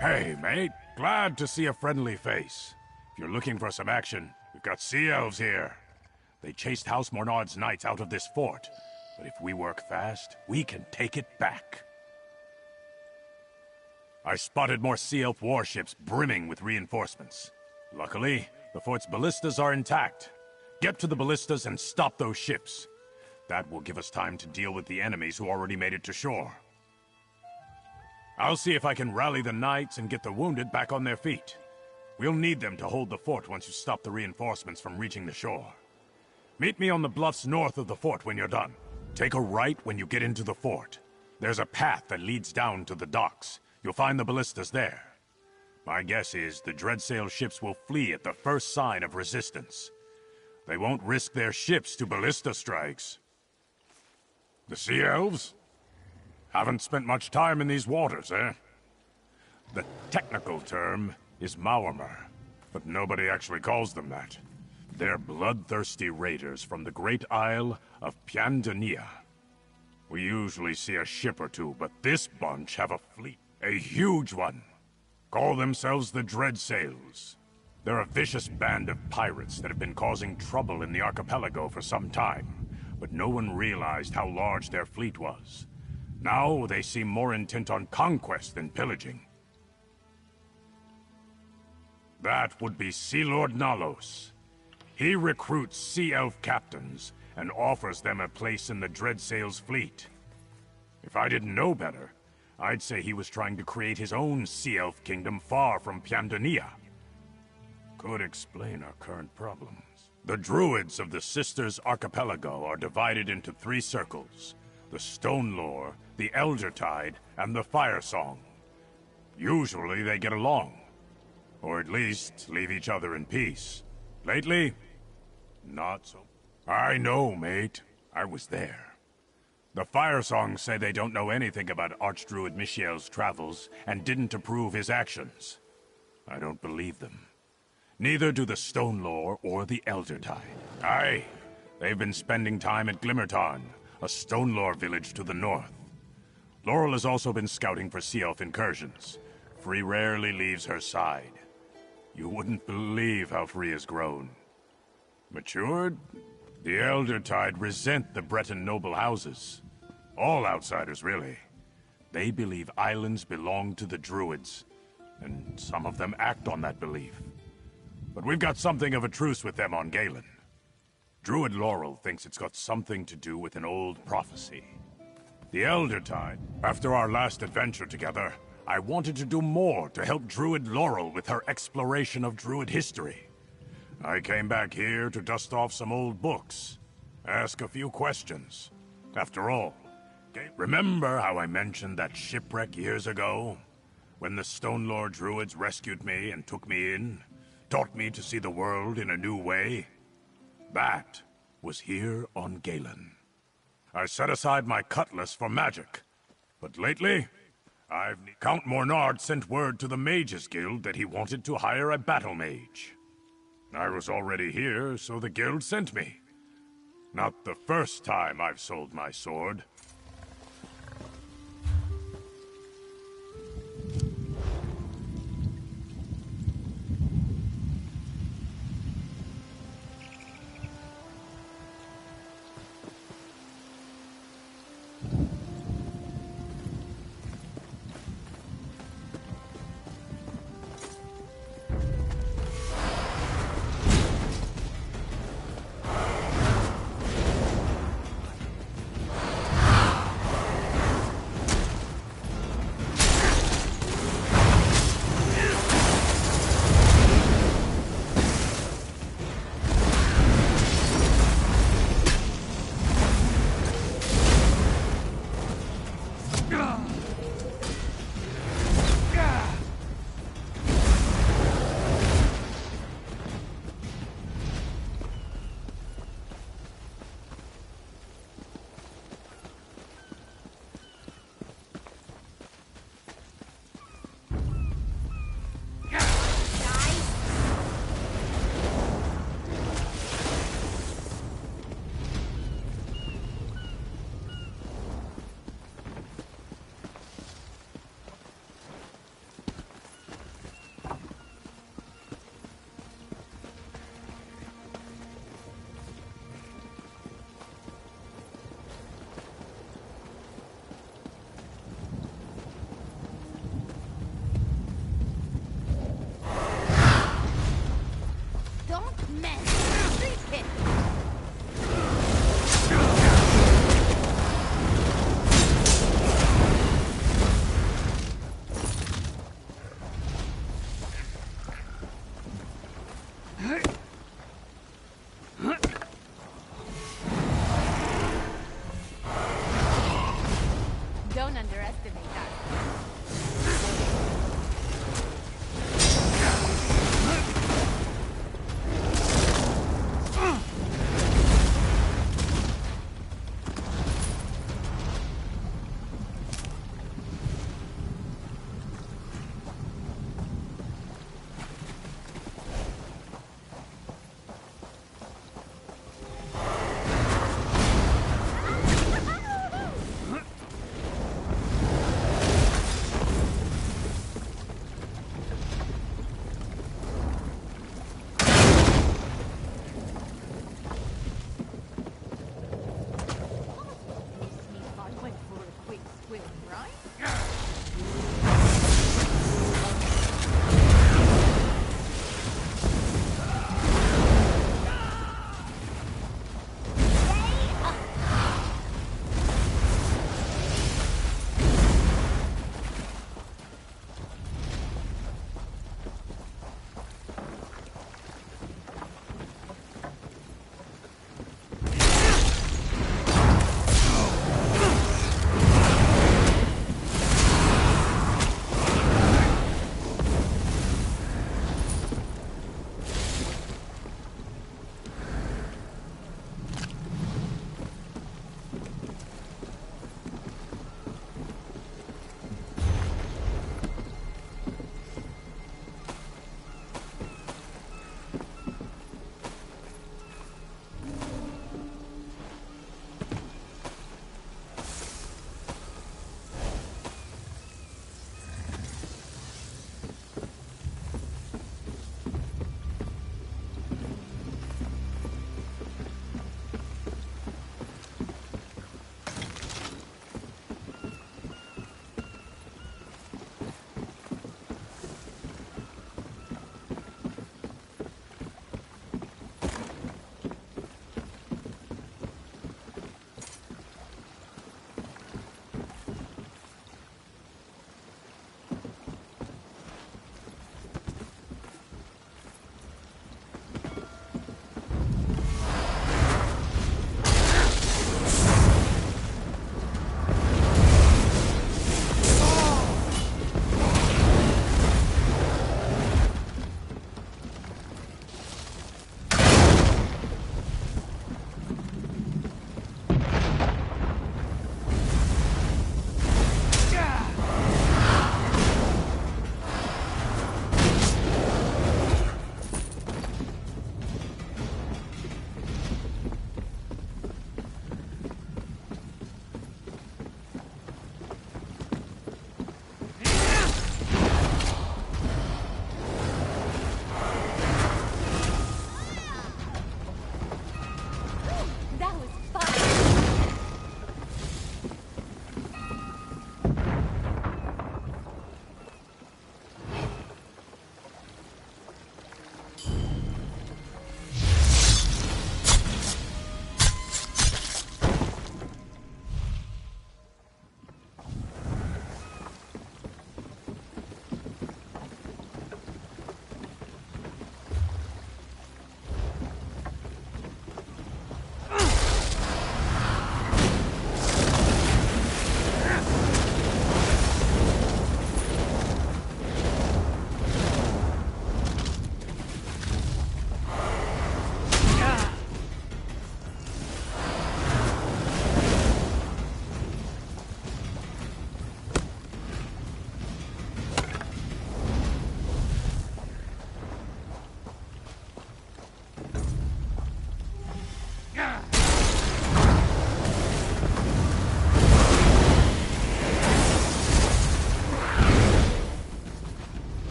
Hey, mate. Glad to see a friendly face. If you're looking for some action, we've got sea elves here. They chased House Mornard's knights out of this fort, but if we work fast, we can take it back. I spotted more sea elf warships brimming with reinforcements. Luckily, the fort's ballistas are intact. Get to the ballistas and stop those ships. That will give us time to deal with the enemies who already made it to shore. I'll see if I can rally the knights and get the wounded back on their feet. We'll need them to hold the fort once you stop the reinforcements from reaching the shore. Meet me on the bluffs north of the fort when you're done. Take a right when you get into the fort. There's a path that leads down to the docks. You'll find the ballistas there. My guess is the Dreadsail ships will flee at the first sign of resistance. They won't risk their ships to ballista strikes. The Sea Elves? Haven't spent much time in these waters, eh? The technical term is Maormer, but nobody actually calls them that. They're bloodthirsty raiders from the great isle of Piandania. We usually see a ship or two, but this bunch have a fleet. A huge one. Call themselves the Dreadsails. They're a vicious band of pirates that have been causing trouble in the archipelago for some time, but no one realized how large their fleet was. Now they seem more intent on conquest than pillaging. That would be Sea Lord Nalos. He recruits Sea Elf captains and offers them a place in the Dreadsail's fleet. If I didn't know better, I'd say he was trying to create his own Sea Elf kingdom far from Piandania. Could explain our current problems. The Druids of the Sisters Archipelago are divided into 3 circles: the Stone Lore, the Eldertide, and the Firesong. Usually they get along, or at least leave each other in peace. Lately, not so. I know, mate. I was there. The Firesong say they don't know anything about Archdruid Michiel's travels and didn't approve his actions. I don't believe them. Neither do the Stone Lore or the Eldertide. Aye, they've been spending time at Glimmertarn, a Stone Lore village to the north. Laurel has also been scouting for Sea Elf incursions. Free rarely leaves her side. You wouldn't believe how Free has grown. Matured? The Eldertide resent the Breton noble houses. All outsiders, really. They believe islands belong to the Druids, and some of them act on that belief. But we've got something of a truce with them on Galen. Druid Laurel thinks it's got something to do with an old prophecy. The Eldertide, after our last adventure together, I wanted to do more to help Druid Laurel with her exploration of Druid history. I came back here to dust off some old books, ask a few questions. After all, remember how I mentioned that shipwreck years ago? When the Stone Lore Druids rescued me and took me in, taught me to see the world in a new way? That was here on Galen. I set aside my cutlass for magic, but lately, Count Mornard sent word to the Mages Guild that he wanted to hire a battle mage. I was already here, so the guild sent me. Not the first time I've sold my sword.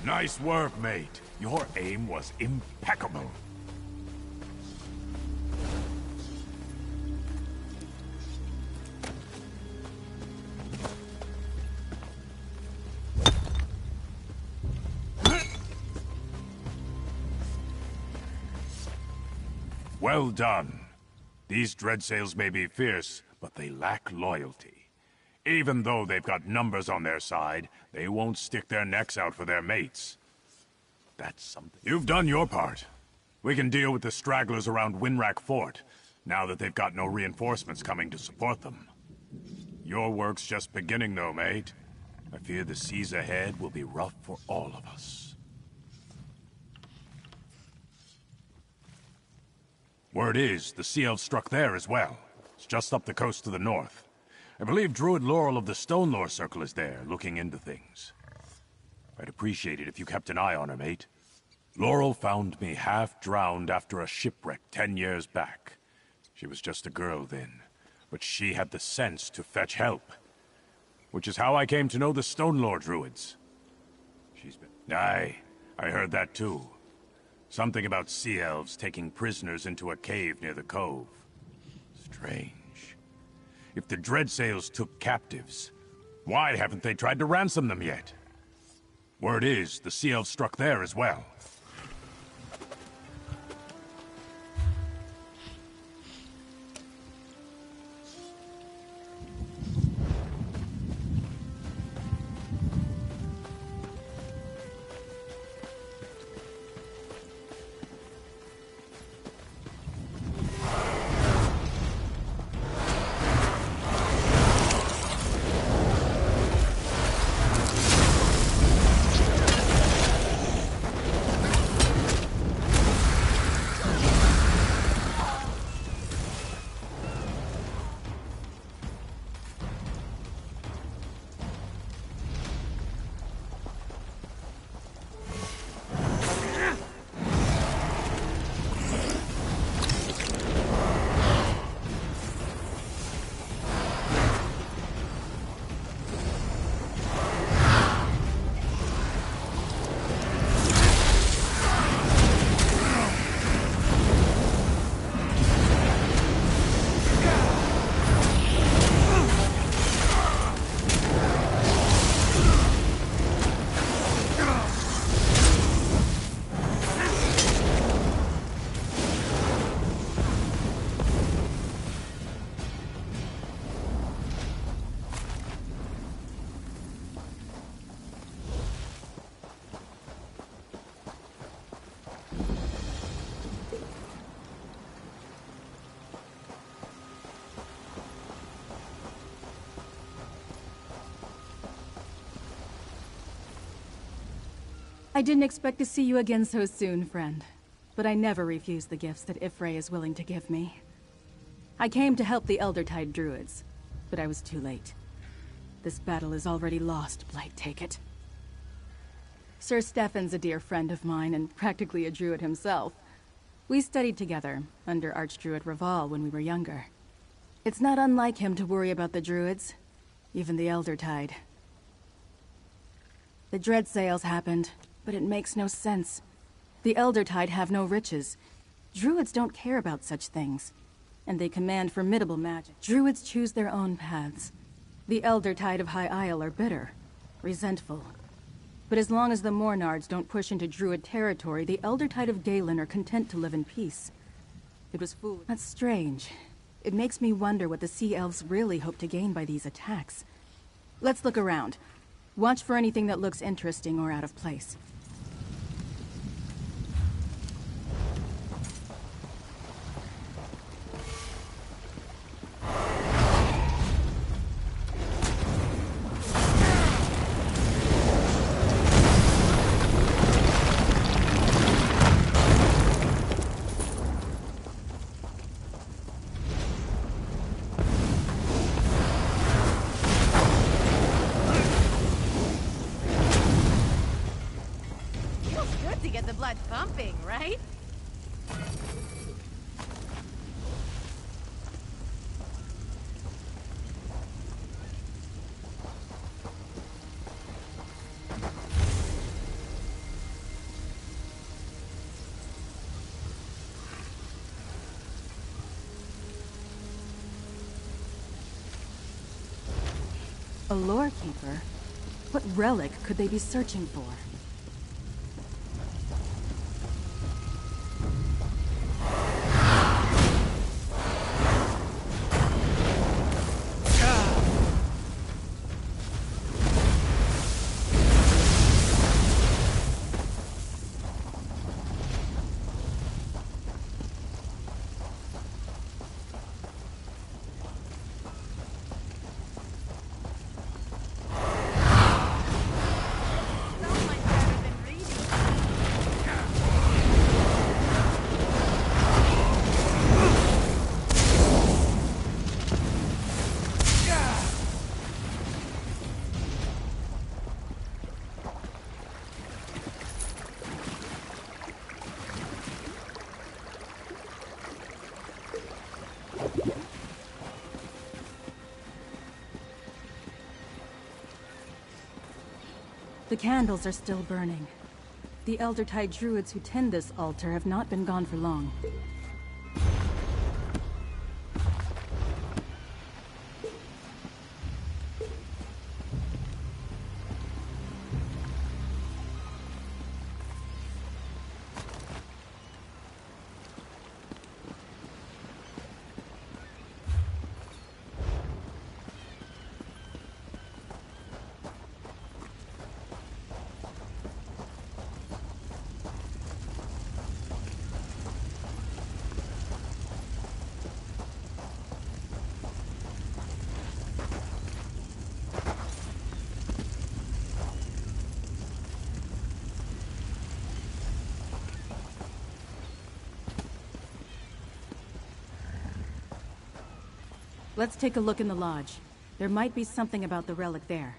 Nice work, mate. Your aim was impeccable. Well done. These dreadsails may be fierce, but they lack loyalty. Even though they've got numbers on their side, they won't stick their necks out for their mates. That's something. You've done your part. We can deal with the stragglers around Winrack Fort, now that they've got no reinforcements coming to support them. Your work's just beginning, though, mate. I fear the seas ahead will be rough for all of us. Word is, the sea elves struck there as well. It's just up the coast to the north. I believe Druid Laurel of the Stonelore Circle is there, looking into things. I'd appreciate it if you kept an eye on her, mate. Laurel found me half-drowned after a shipwreck 10 years back. She was just a girl then, but she had the sense to fetch help. Which is how I came to know the Stonelore Druids. She's been... Aye, I heard that too. Something about sea elves taking prisoners into a cave near the cove. Strange. If the Dreadsails took captives, why haven't they tried to ransom them yet? Word is, the sea elves struck there as well. I didn't expect to see you again so soon, friend. But I never refuse the gifts that Ifray is willing to give me. I came to help the Eldertide Druids, but I was too late. This battle is already lost, Blight take it. Sir Stefan's a dear friend of mine, and practically a druid himself. We studied together, under Archdruid Raval when we were younger. It's not unlike him to worry about the druids, even the Eldertide. The Dreadsails happened, but it makes no sense. The Eldertide have no riches. Druids don't care about such things. And they command formidable magic. Druids choose their own paths. The Eldertide of High Isle are bitter, resentful. But as long as the Mornards don't push into Druid territory, the Eldertide of Galen are content to live in peace. It was foolish. That's strange. It makes me wonder what the Sea Elves really hope to gain by these attacks. Let's look around. Watch for anything that looks interesting or out of place. Pumping, right? A lore keeper? What relic could they be searching for? The candles are still burning. The Eldertide druids who tend this altar have not been gone for long. Let's take a look in the lodge. There might be something about the relic there.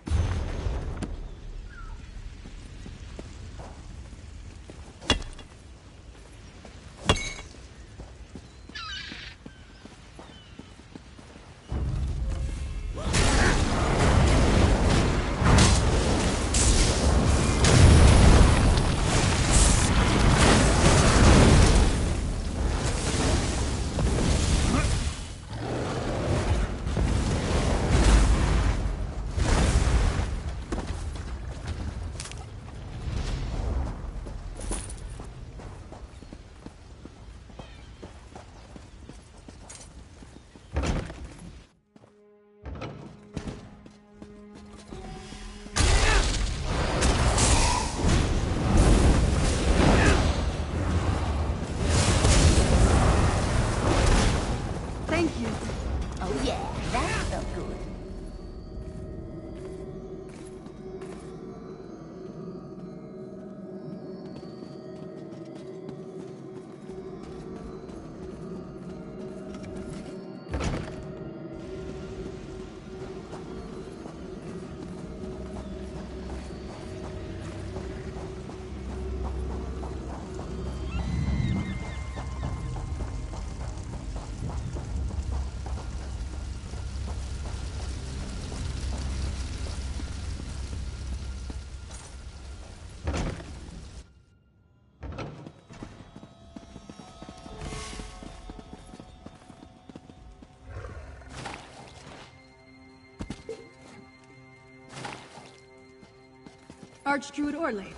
Archdruid Orlaith,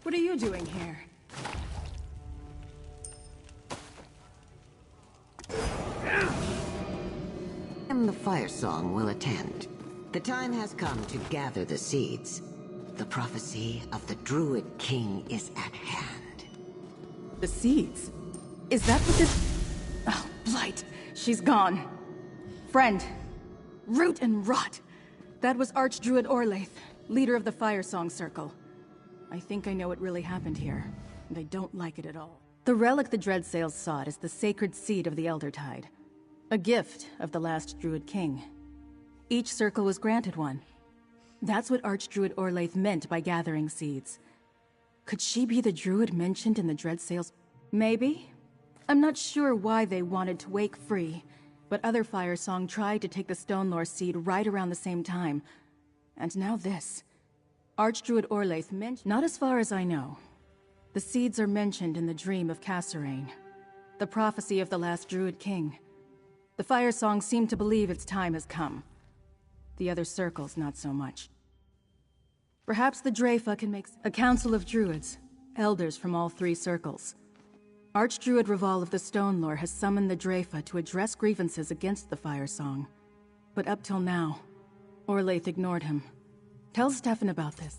what are you doing here? And the Firesong will attend. The time has come to gather the seeds. The prophecy of the Druid King is at hand. The seeds? Is that what this... Oh, Blight. She's gone. Friend. Root and rot. That was Archdruid Orlaith, leader of the Firesong Circle. I think I know what really happened here, and I don't like it at all. The relic the Dreadsails sought is the sacred seed of the Eldertide. A gift of the last Druid King. Each circle was granted one. That's what Archdruid Orlaith meant by gathering seeds. Could she be the druid mentioned in the Dreadsails? Maybe. I'm not sure why they wanted to wake free, but other Firesong tried to take the Stonelore seed right around the same time. And now this. Archdruid Orlaith mentioned... Not as far as I know. The seeds are mentioned in the dream of Cassarain, the prophecy of the last Druid King. The Firesong seem to believe its time has come. The other circles, not so much. Perhaps the Dreyfa can make a council of druids, elders from all 3 circles. Archdruid Reval of the Stone Lore has summoned the Dreyfa to address grievances against the Firesong. But up till now, Orlaith ignored him. Tell Stefan about this.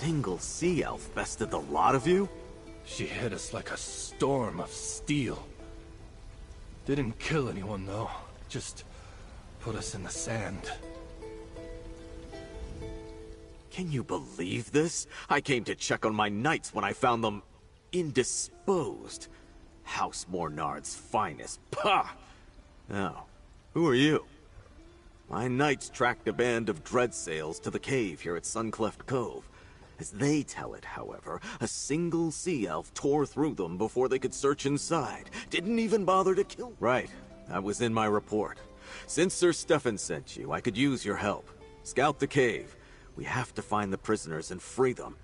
single sea elf bested the lot of you? She hit us like a storm of steel. Didn't kill anyone, though. Just put us in the sand. Can you believe this? I came to check on my knights when I found them indisposed. House Mornard's finest. Pah! Now, who are you? My knights tracked a band of dreadsails to the cave here at Suncleft Cove. As they tell it, however, a single sea elf tore through them before they could search inside. Didn't even bother to kill. Right, that was in my report. Since Sir Stefan sent you, I could use your help. Scout the cave. We have to find the prisoners and free them.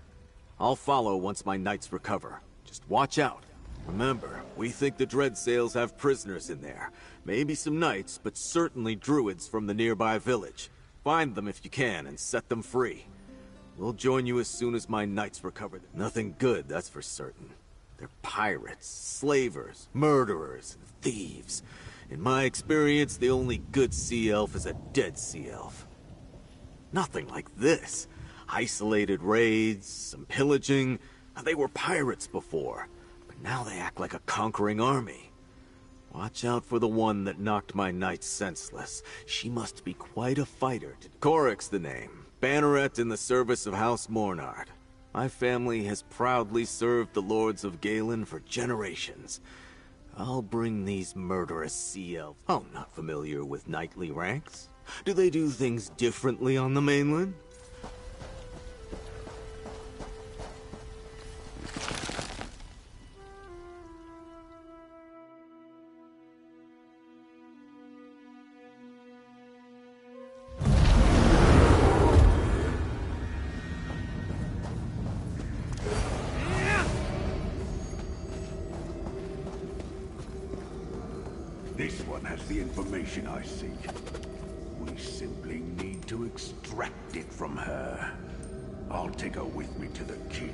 I'll follow once my knights recover. Just watch out. Remember, we think the dreadsails have prisoners in there. Maybe some knights, but certainly druids from the nearby village. Find them if you can and set them free. We'll join you as soon as my knights recover them. Nothing good, that's for certain. They're pirates, slavers, murderers, and thieves. In my experience, the only good sea elf is a dead sea elf. Nothing like this. Isolated raids, some pillaging. They were pirates before, but now they act like a conquering army. Watch out for the one that knocked my knights senseless. She must be quite a fighter. Coric's the name. Banneret in the service of House Mornard. My family has proudly served the lords of Galen for generations. I'll bring these murderous sea elves. Oh, not familiar with knightly ranks? Do they do things differently on the mainland? This one has the information I seek. We simply need to extract it from her. I'll take her with me to the keep.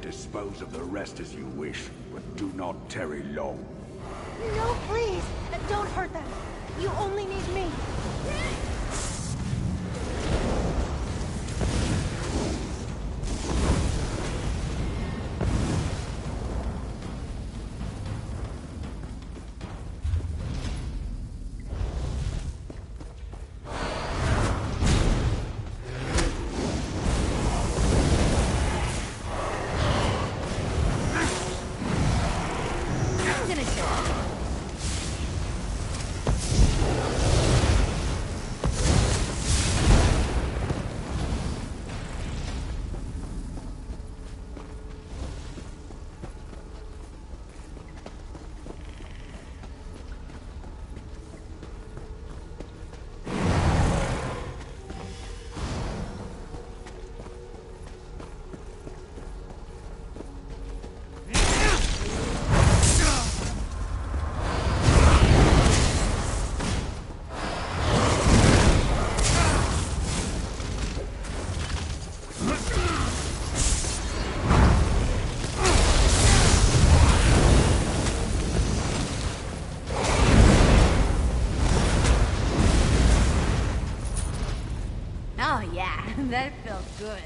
Dispose of the rest as you wish, but do not tarry long. No, please! Don't hurt them! You only need me! That felt good.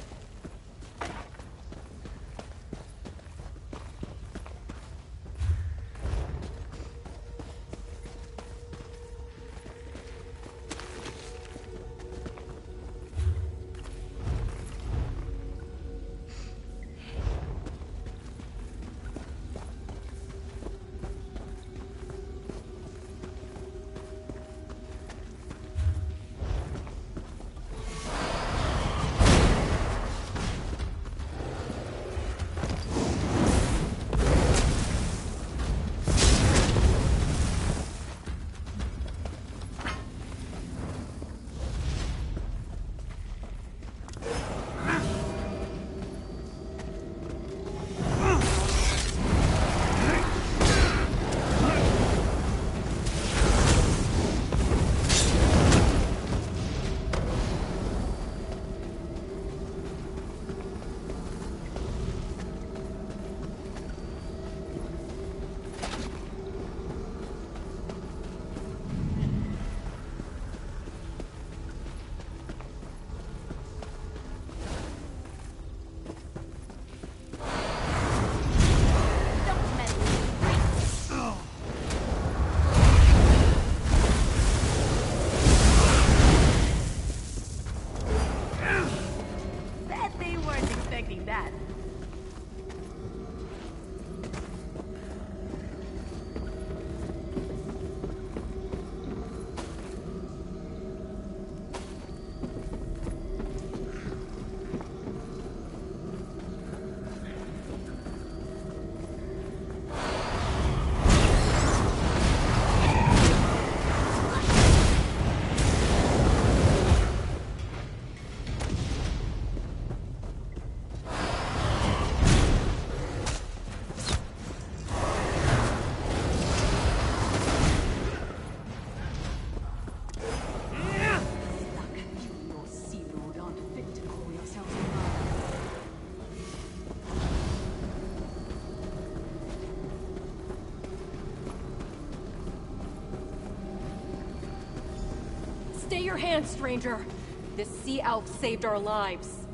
Stay your hand, stranger. This sea elf saved our lives.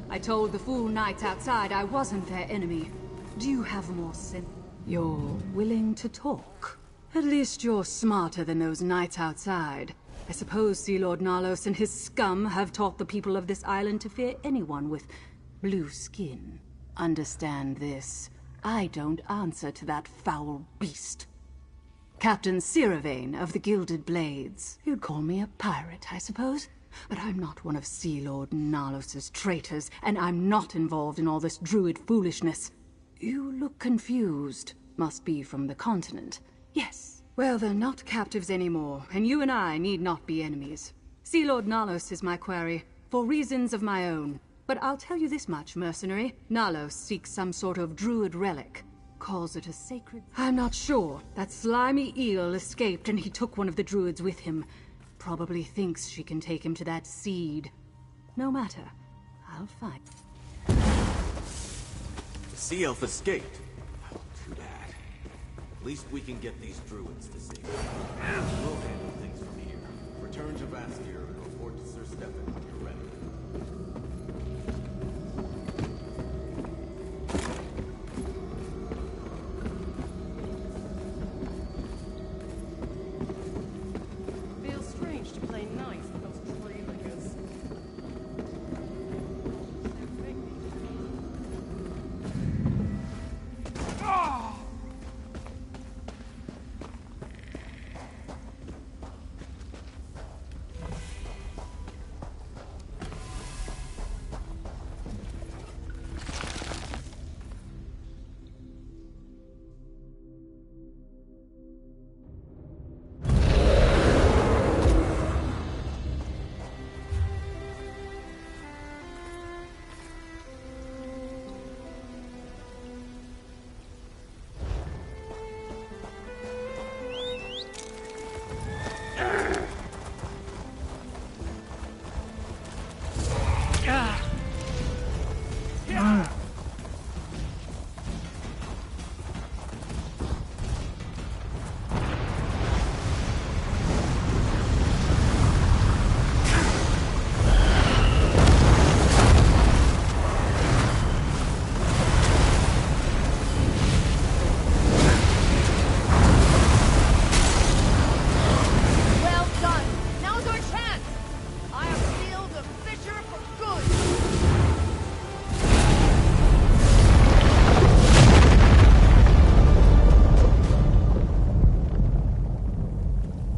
I told the fool knights outside I wasn't their enemy. Do you have more sense? You're willing to talk? At least you're smarter than those knights outside. I suppose Sea Lord Nalos and his scum have taught the people of this island to fear anyone with blue skin. Understand this. I don't answer to that foul beast. Captain Siravane of the Gilded Blades. You'd call me a pirate, I suppose? But I'm not one of Sea Lord Nalos's traitors, and I'm not involved in all this druid foolishness. You look confused. Must be from the continent. Yes. Well, they're not captives anymore, and you and I need not be enemies. Sea Lord Nalos is my quarry, for reasons of my own. But I'll tell you this much, mercenary. Nalos seeks some sort of druid relic. Calls it a sacred... I'm not sure. That slimy eel escaped and he took one of the druids with him. Probably thinks she can take him to that seed. No matter. I'll find... The sea elf escaped. Oh, too bad. At least we can get these druids to safety. We'll handle things from here. Return to Vastir and report to Sir Stefan when you're ready. Feels strange to play nice with those tree lickers.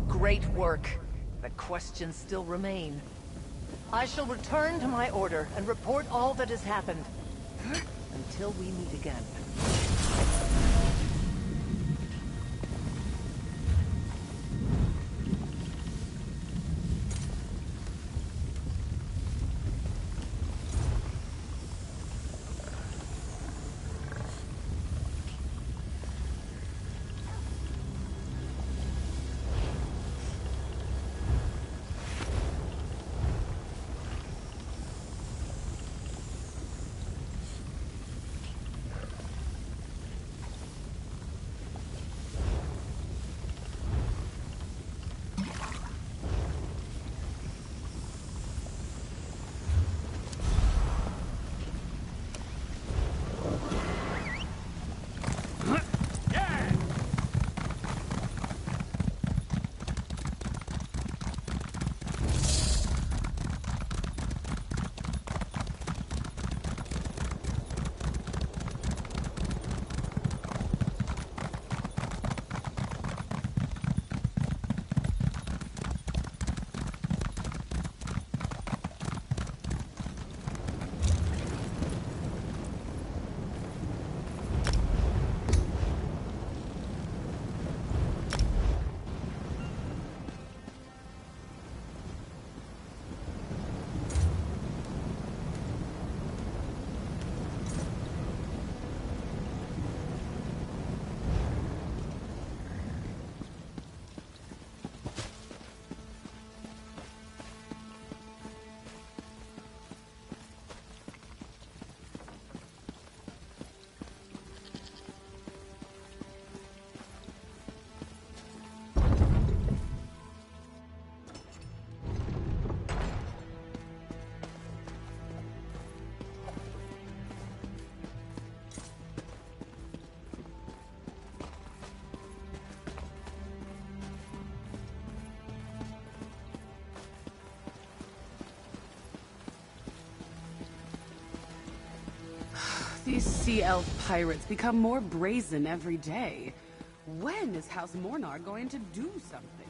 Great work. But questions still remain. I shall return to my order and report all that has happened. Until we meet again. These sea elf pirates become more brazen every day. When is House Mornar going to do something?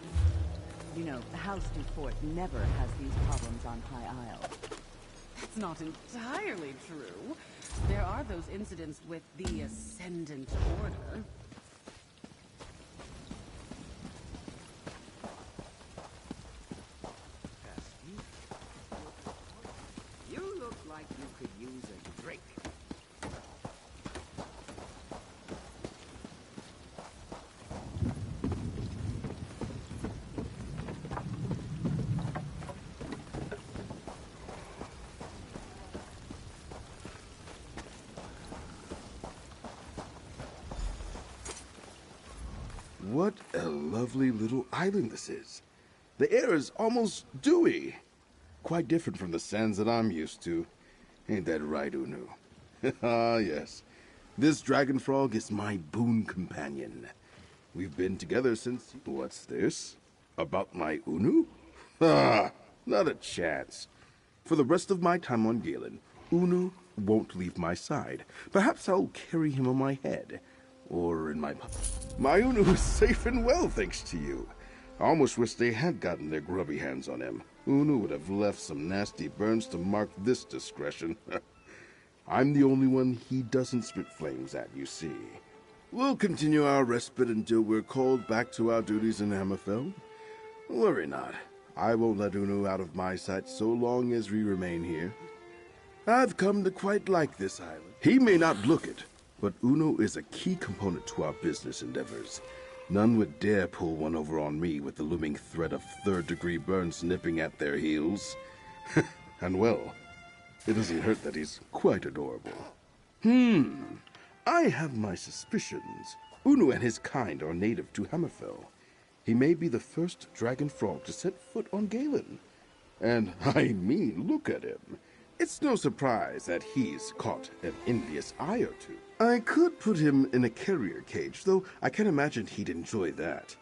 You know, House Du Fort never has these problems on High Isle. That's not entirely true. There are those incidents with the Ascendant Order. You look like you could use a drink. What a lovely little island this is. The air is almost dewy. Quite different from the sands that I'm used to. Ain't that right, Unu? Ah, yes. This dragon frog is my boon companion. We've been together since... What's this? About my Unu? Ah, not a chance. For the rest of my time on Galen, Unu won't leave my side. Perhaps I'll carry him on my head. Or in my... My Unu is safe and well, thanks to you. I almost wish they had gotten their grubby hands on him. Unu would have left some nasty burns to mark this discretion. I'm the only one he doesn't spit flames at, you see. We'll continue our respite until we're called back to our duties in Hammerfell. Worry not. I won't let Unu out of my sight so long as we remain here. I've come to quite like this island. He may not look it, but Unu is a key component to our business endeavors. None would dare pull one over on me with the looming threat of third-degree burns nipping at their heels. And well, it doesn't hurt that he's quite adorable. I have my suspicions. Unu and his kind are native to Hammerfell. He may be the first dragon frog to set foot on Galen. And I mean, look at him. It's no surprise that he's caught an envious eye or two. I could put him in a carrier cage, though I can't imagine he'd enjoy that.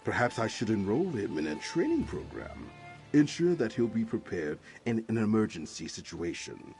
Perhaps I should enroll him in a training program. Ensure that he'll be prepared in an emergency situation.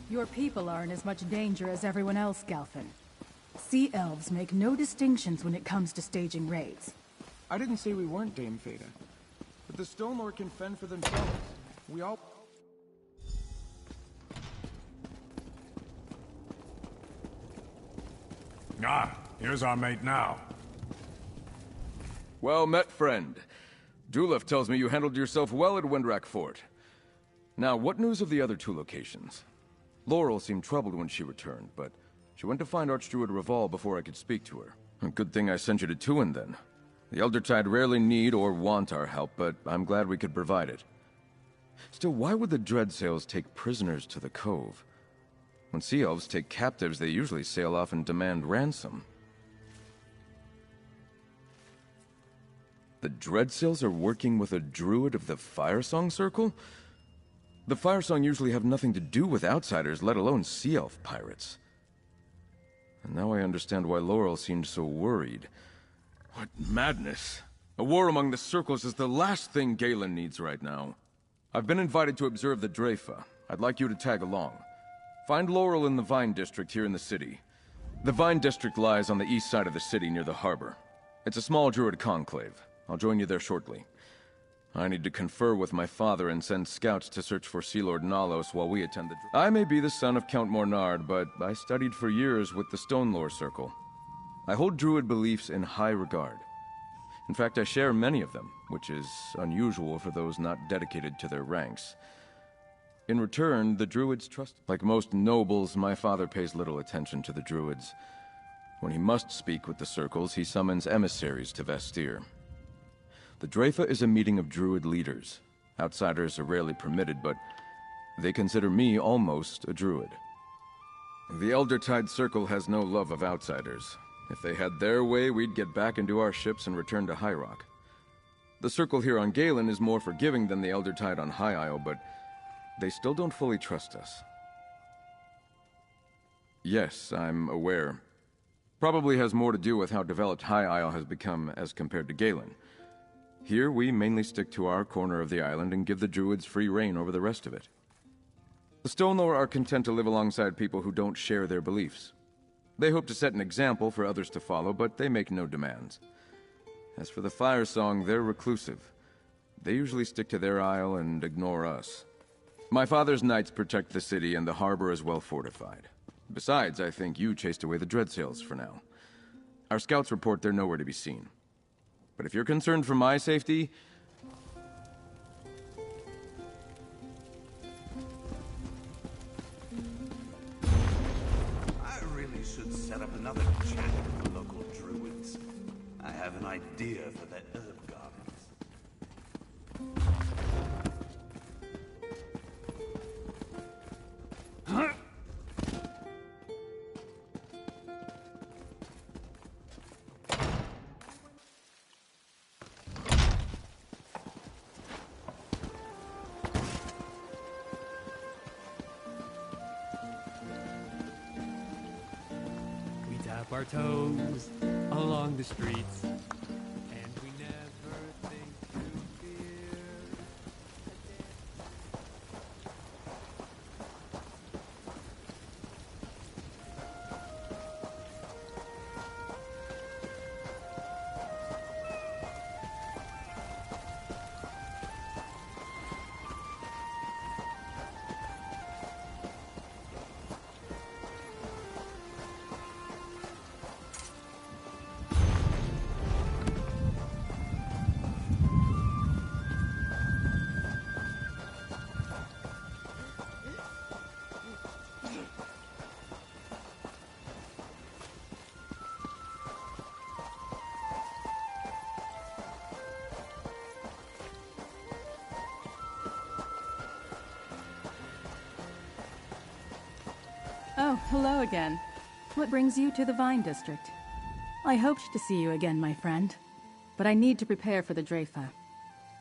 Your people are in as much danger as everyone else, Galfin. Sea elves make no distinctions when it comes to staging raids. I didn't say we weren't, Dame Fada. But the Stone Lord can fend for themselves. We all... Ah, here's our mate now. Well met, friend. Dulef tells me you handled yourself well at Windrak Fort. Now, what news of the other two locations? Laurel seemed troubled when she returned, but she went to find Archdruid Reval before I could speak to her. A good thing I sent you to Tuin then. The Eldertide rarely need or want our help, but I'm glad we could provide it. Still, why would the Dreadsails take prisoners to the Cove? When Sea Elves take captives, they usually sail off and demand ransom. The Dreadsails are working with a druid of the Firesong Circle? The Firesong usually have nothing to do with outsiders, let alone Sea Elf pirates. And now I understand why Laurel seemed so worried. What madness! A war among the circles is the last thing Galen needs right now. I've been invited to observe the Dreyfa. I'd like you to tag along. Find Laurel in the Vine District here in the city. The Vine District lies on the east side of the city near the harbor. It's a small druid conclave. I'll join you there shortly. I need to confer with my father and send scouts to search for Sea Lord Nalos while we attend the... I may be the son of Count Mornard, but I studied for years with the Stonelore Circle. I hold Druid beliefs in high regard. In fact, I share many of them, which is unusual for those not dedicated to their ranks. In return, the Druids trust. Like most nobles, my father pays little attention to the Druids. When he must speak with the circles, he summons emissaries to Vestir. The Dreyfa is a meeting of Druid leaders. Outsiders are rarely permitted, but they consider me almost a Druid. The Eldertide Circle has no love of outsiders. If they had their way, we'd get back into our ships and return to High Rock. The Circle here on Galen is more forgiving than the Eldertide on High Isle, but they still don't fully trust us. Yes, I'm aware. Probably has more to do with how developed High Isle has become as compared to Galen. Here, we mainly stick to our corner of the island and give the Druids free reign over the rest of it. The Stonelore are content to live alongside people who don't share their beliefs. They hope to set an example for others to follow, but they make no demands. As for the Firesong, they're reclusive. They usually stick to their isle and ignore us. My father's knights protect the city, and the harbor is well fortified. Besides, I think you chased away the Dreadsails for now. Our scouts report they're nowhere to be seen. But if you're concerned for my safety... I really should set up another chat with the local druids. I have an idea for their herb gardens. Our toes along the streets, and we never think to fear. Oh, hello again. What brings you to the Vine District? I hoped to see you again, my friend. But I need to prepare for the Dreyfa.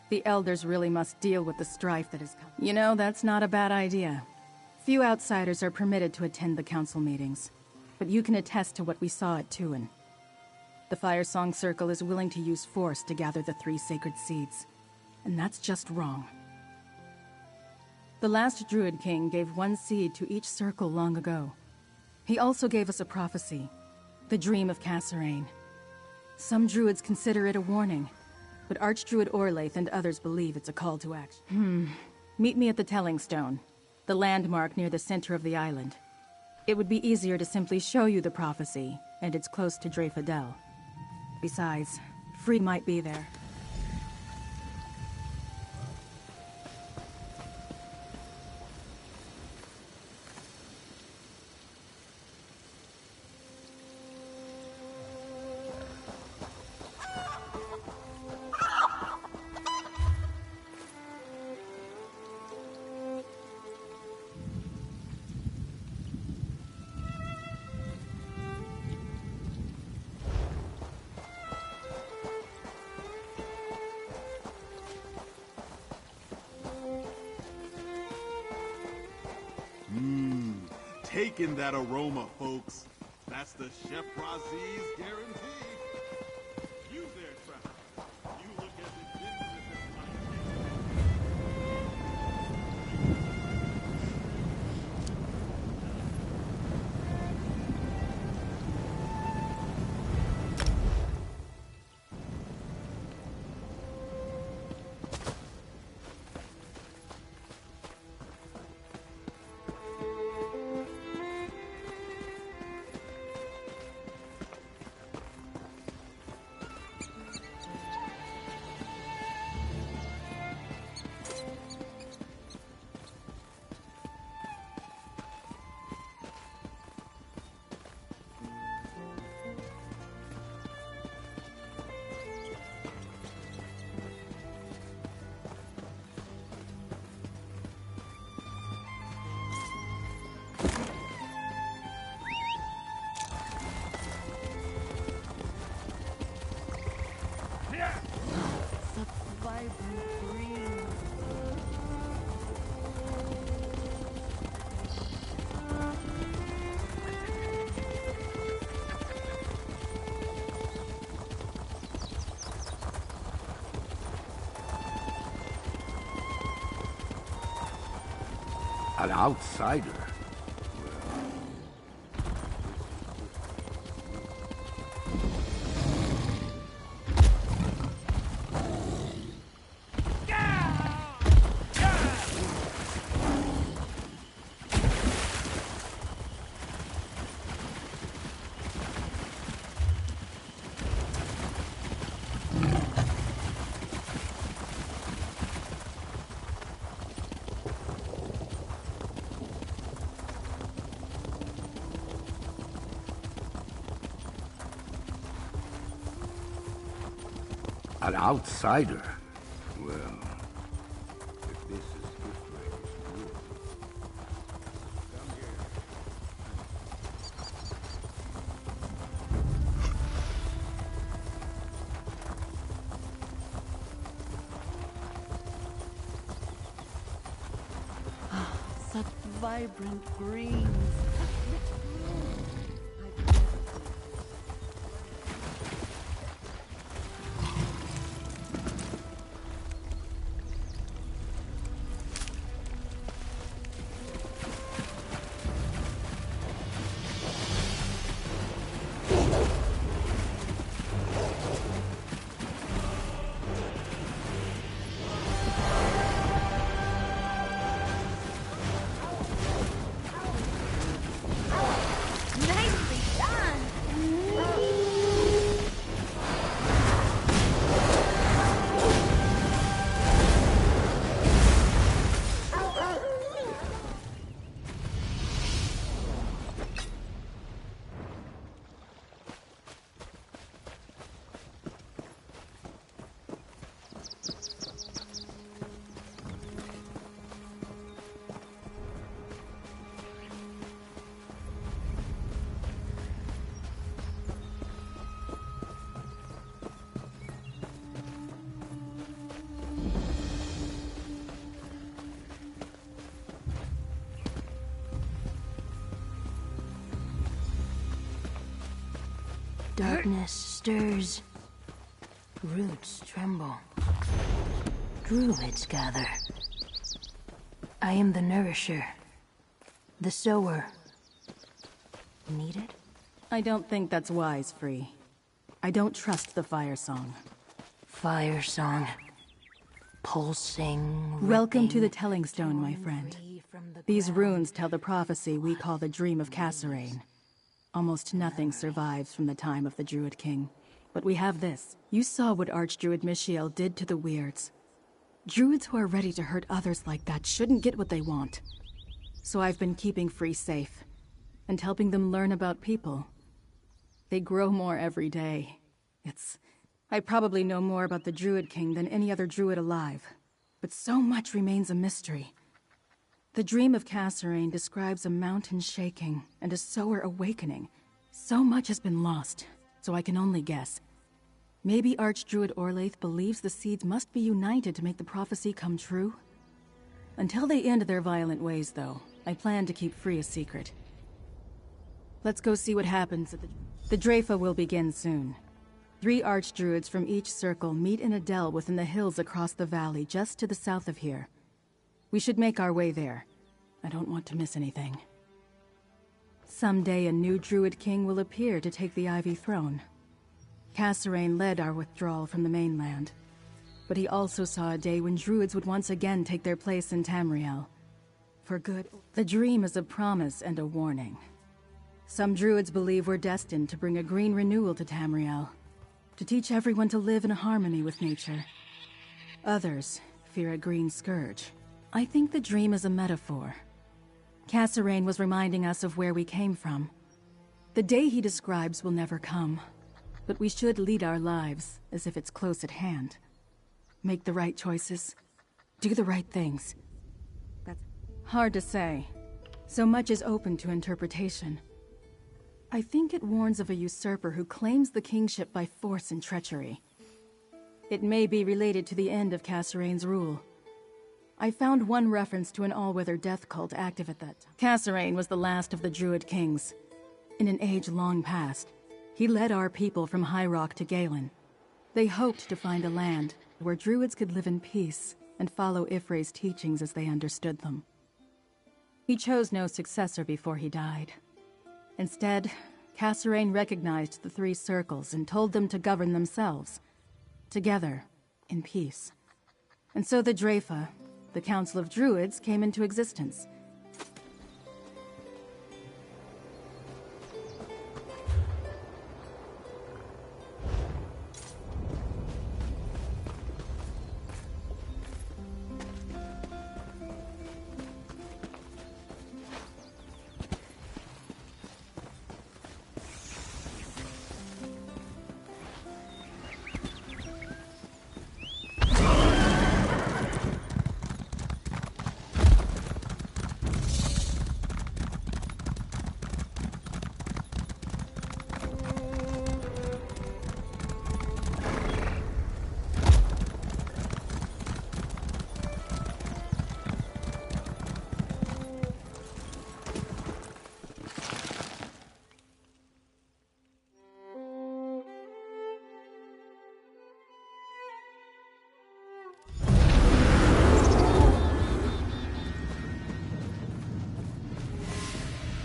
The Elders really must deal with the strife that is coming. You know, that's not a bad idea. Few outsiders are permitted to attend the council meetings. But you can attest to what we saw at Tuin. The Firesong Circle is willing to use force to gather the 3 sacred seeds. And that's just wrong. The last Druid King gave 1 seed to each circle long ago. He also gave us a prophecy, the Dream of Kasserine. Some Druids consider it a warning, but Archdruid Orlaith and others believe it's a call to action. Meet me at the Telling Stone, the landmark near the center of the island. It would be easier to simply show you the prophecy, and it's close to Dreyfa Dell. Besides, Free might be there. Taking that aroma, folks. That's the Chef Razi's guarantee. You there, Trevor. You look as invincible An outsider? An outsider? Well, if this is Ifraim's rule, come here. Such vibrant greens. Darkness stirs. Roots tremble. Druids gather. I am the nourisher. The sower. Needed? I don't think that's wise, Free. I don't trust the Firesong. Firesong. Pulsing. Welcome to the Telling Stone, my friend. These runes tell the prophecy we call the Dream of Kasserine. Almost nothing survives from the time of the Druid King. But we have this. You saw what Archdruid Michiel did to the Weirds. Druids who are ready to hurt others like that shouldn't get what they want. So I've been keeping Free safe, and helping them learn about people. They grow more every day. I probably know more about the Druid King than any other Druid alive. But so much remains a mystery. The Dream of Kasserine describes a mountain shaking and a sower awakening. So much has been lost, so I can only guess. Maybe Archdruid Orlaith believes the seeds must be united to make the prophecy come true? Until they end their violent ways, though, I plan to keep Free a secret. Let's go see what happens at the Dreyfa will begin soon. 3 Archdruids from each circle meet in a dell within the hills across the valley just to the south of here. We should make our way there. I don't want to miss anything. Someday a new Druid King will appear to take the Ivy Throne. Kasserine led our withdrawal from the mainland, but he also saw a day when Druids would once again take their place in Tamriel. For good. The dream is a promise and a warning. Some Druids believe we're destined to bring a green renewal to Tamriel, to teach everyone to live in harmony with nature. Others fear a green scourge. I think the dream is a metaphor. Kasserine was reminding us of where we came from. The day he describes will never come, but we should lead our lives as if it's close at hand. Make the right choices. Do the right things. That's hard to say. So much is open to interpretation. I think it warns of a usurper who claims the kingship by force and treachery. It may be related to the end of Kasserine's rule. I found one reference to an all-weather death cult active at that time. Kasserine was the last of the Druid Kings. In an age long past, he led our people from High Rock to Galen. They hoped to find a land where Druids could live in peace and follow Ifre's teachings as they understood them. He chose no successor before he died. Instead, Kasserine recognized the three circles and told them to govern themselves, together, in peace. And so the Dreyfa, the Council of Druids, came into existence.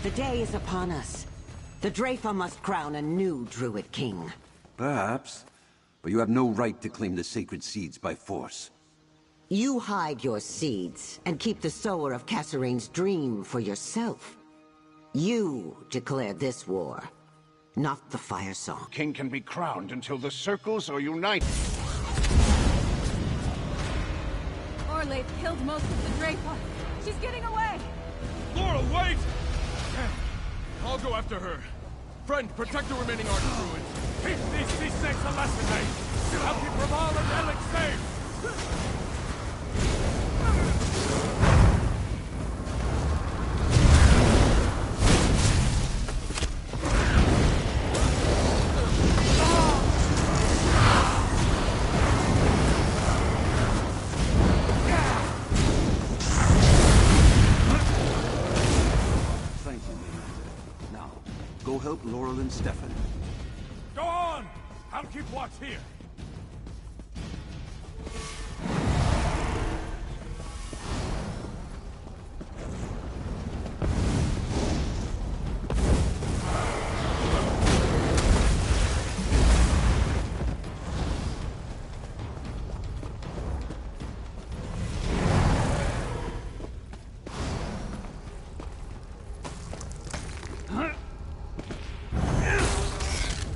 The day is upon us. The Dreyfa must crown a new Druid king. Perhaps, but you have no right to claim the sacred seeds by force. You hide your seeds and keep the sower of Kasserine's dream for yourself. You declare this war, not the Firesong. King can be crowned until the circles are united. Orlaith killed most of the Dreyfa. She's getting away! Laurel, wait! I'll go after her. Friend, protect the remaining Archdruids. Teach these C6 a lesson, mate! I'll keep Raval and Alex safe! Thank you, Leader. Now, go help Laurel and Stefan. Go on! I'll keep watch here.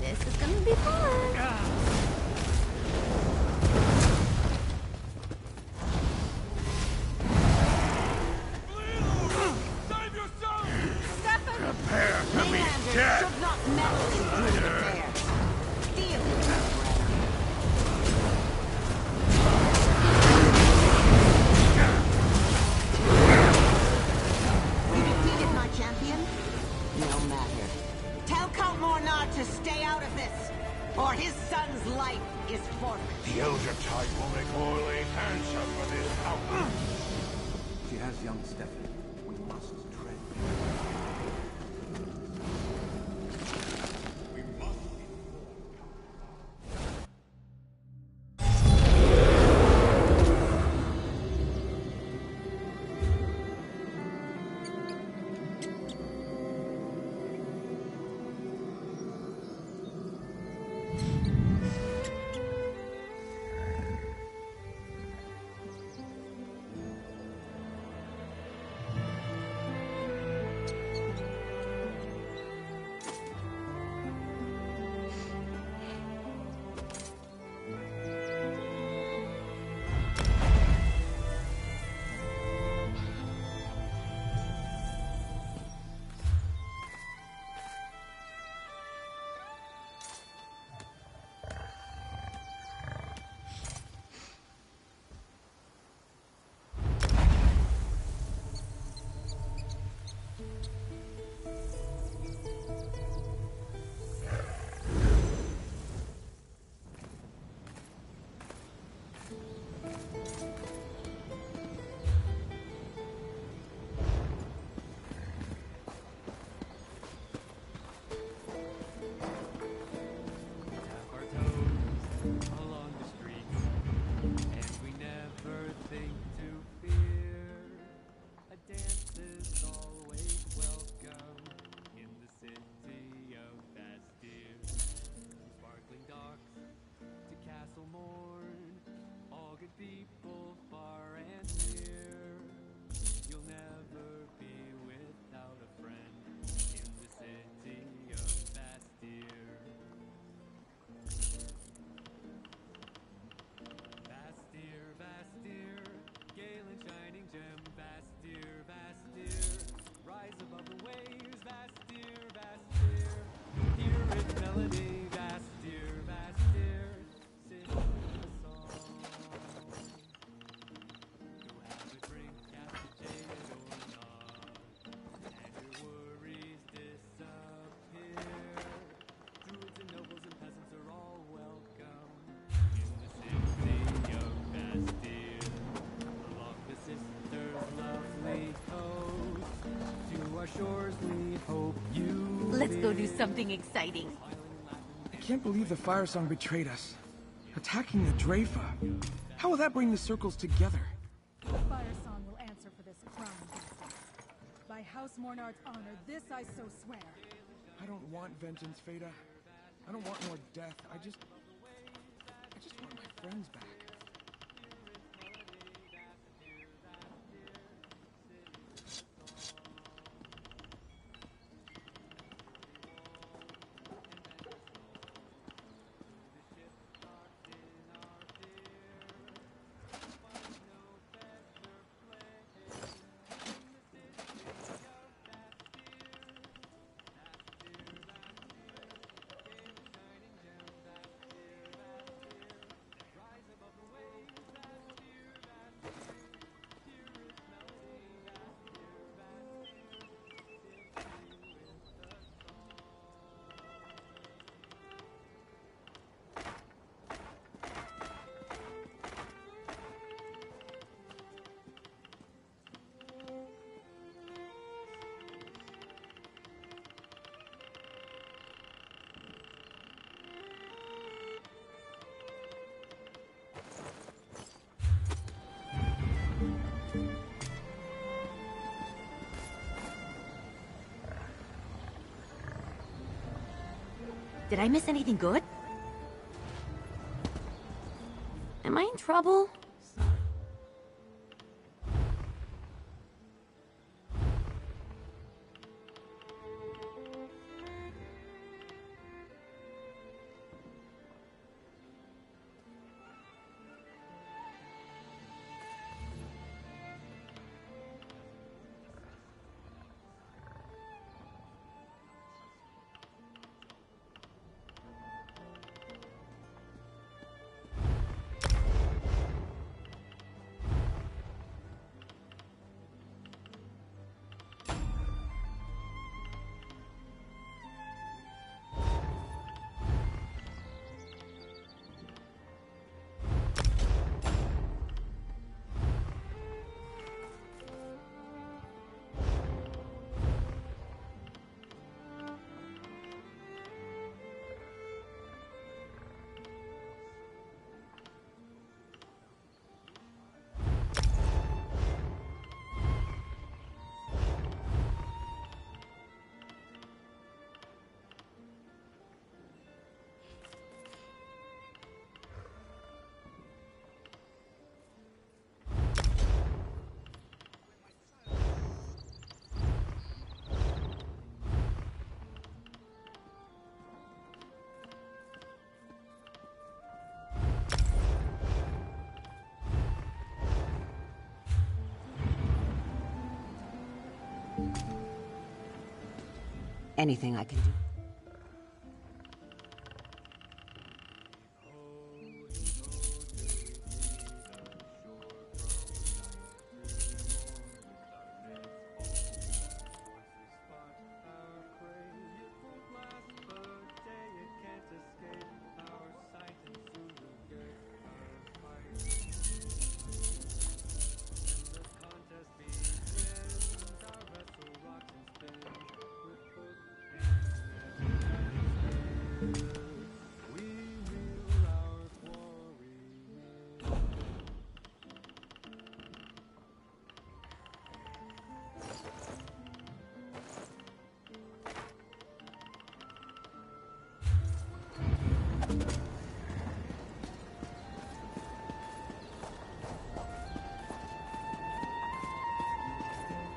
This is gonna be fun. Save yourself! Stefan! Prepare to be Mainlanders dead! should not meddle in Druid affairs. Deal with them, You defeated my champion? No matter. Tell Count Mornar to stay out of this, or his son's life is forfeit. The Elder Tide will make Orlaith answer for this outrage. She has young Stefan. We must tread. shores we hope you Let's go do something exciting. I can't believe the Firesong betrayed us. Attacking the Drafa. How will that bring the circles together? Firesong will answer for this crime. By House Mornard's honor, this I so swear. I don't want vengeance, Feda. I don't want more death. I just want my friends back. Did I miss anything good? Am I in trouble? Anything I can do?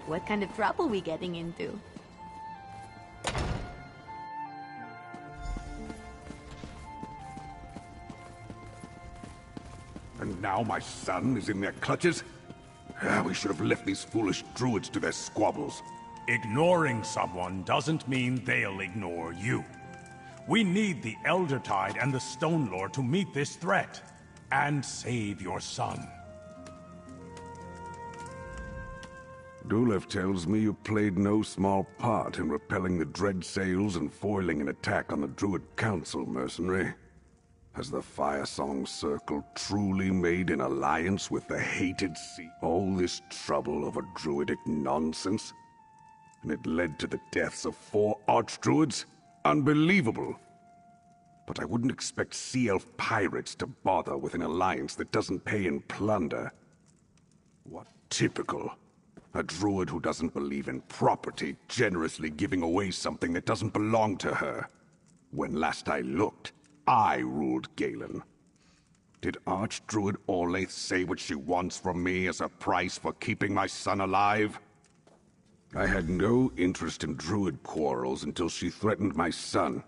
What kind of trouble we getting into? And now my son is in their clutches? We should have left these foolish druids to their squabbles. Ignoring someone doesn't mean they'll ignore you. We need the Elder Tide and the Stone Lord to meet this threat, and save your son. Dulev tells me you played no small part in repelling the dread sails and foiling an attack on the Druid Council, mercenary. Has the Firesong Circle truly made an alliance with the hated sea? All this trouble over druidic nonsense? and it led to the deaths of 4 archdruids? Unbelievable! But I wouldn't expect Sea Elf pirates to bother with an alliance that doesn't pay in plunder. What typical. A druid who doesn't believe in property generously giving away something that doesn't belong to her. When last I looked, I ruled Galen. Did Archdruid Orlaith say what she wants from me as a price for keeping my son alive? I had no interest in druid quarrels until she threatened my son.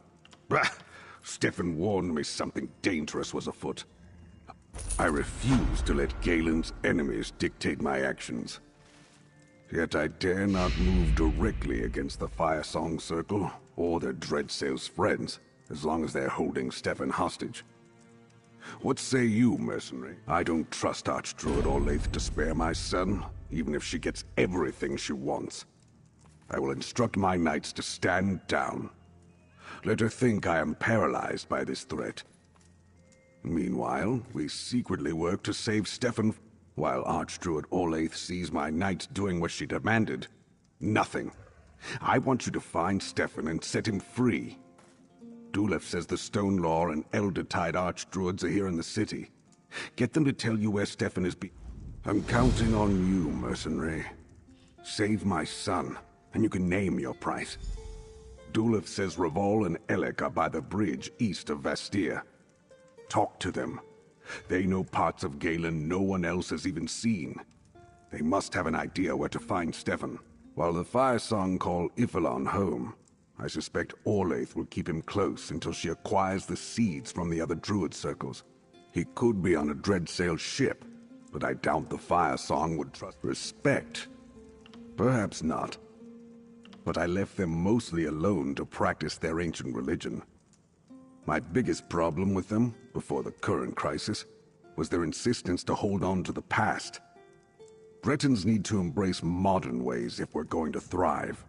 Bah! Stefan warned me something dangerous was afoot. I refused to let Galen's enemies dictate my actions. Yet I dare not move directly against the Firesong Circle, or their Dreadsail's friends, as long as they're holding Stefan hostage. What say you, mercenary? I don't trust Archdruid Orlaith to spare my son, even if she gets everything she wants. I will instruct my knights to stand down. Let her think I am paralyzed by this threat. Meanwhile, we secretly work to save Stefan. While Archdruid Orlaith sees my knights doing what she demanded, nothing. I want you to find Stefan and set him free. Dulef says the Stone Law and Elder-Tide Archdruids are here in the city. Get them to tell you where Stefan is I'm counting on you, mercenary. Save my son, and you can name your price. Dulef says Revol and Elec are by the bridge east of Vastir. Talk to them. They know parts of Galen no one else has even seen. They must have an idea where to find Stefan. While the Firesong call Ifilon home, I suspect Orlaith will keep him close until she acquires the seeds from the other druid circles. He could be on a Dreadsail ship, but I doubt the Firesong would trust respect. Perhaps not. But I left them mostly alone to practice their ancient religion. My biggest problem with them, before the current crisis, was their insistence to hold on to the past. Bretons need to embrace modern ways if we're going to thrive.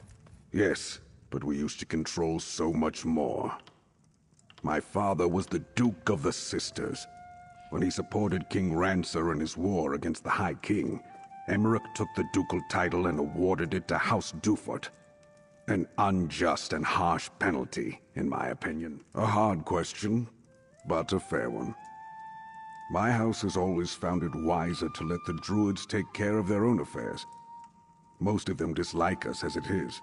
Yes, but we used to control so much more. My father was the Duke of the Sisters. When he supported King Rancer in his war against the High King, Emmerich took the ducal title and awarded it to House Dufort. An unjust and harsh penalty, in my opinion. A hard question, but a fair one. My house has always found it wiser to let the druids take care of their own affairs. Most of them dislike us as it is.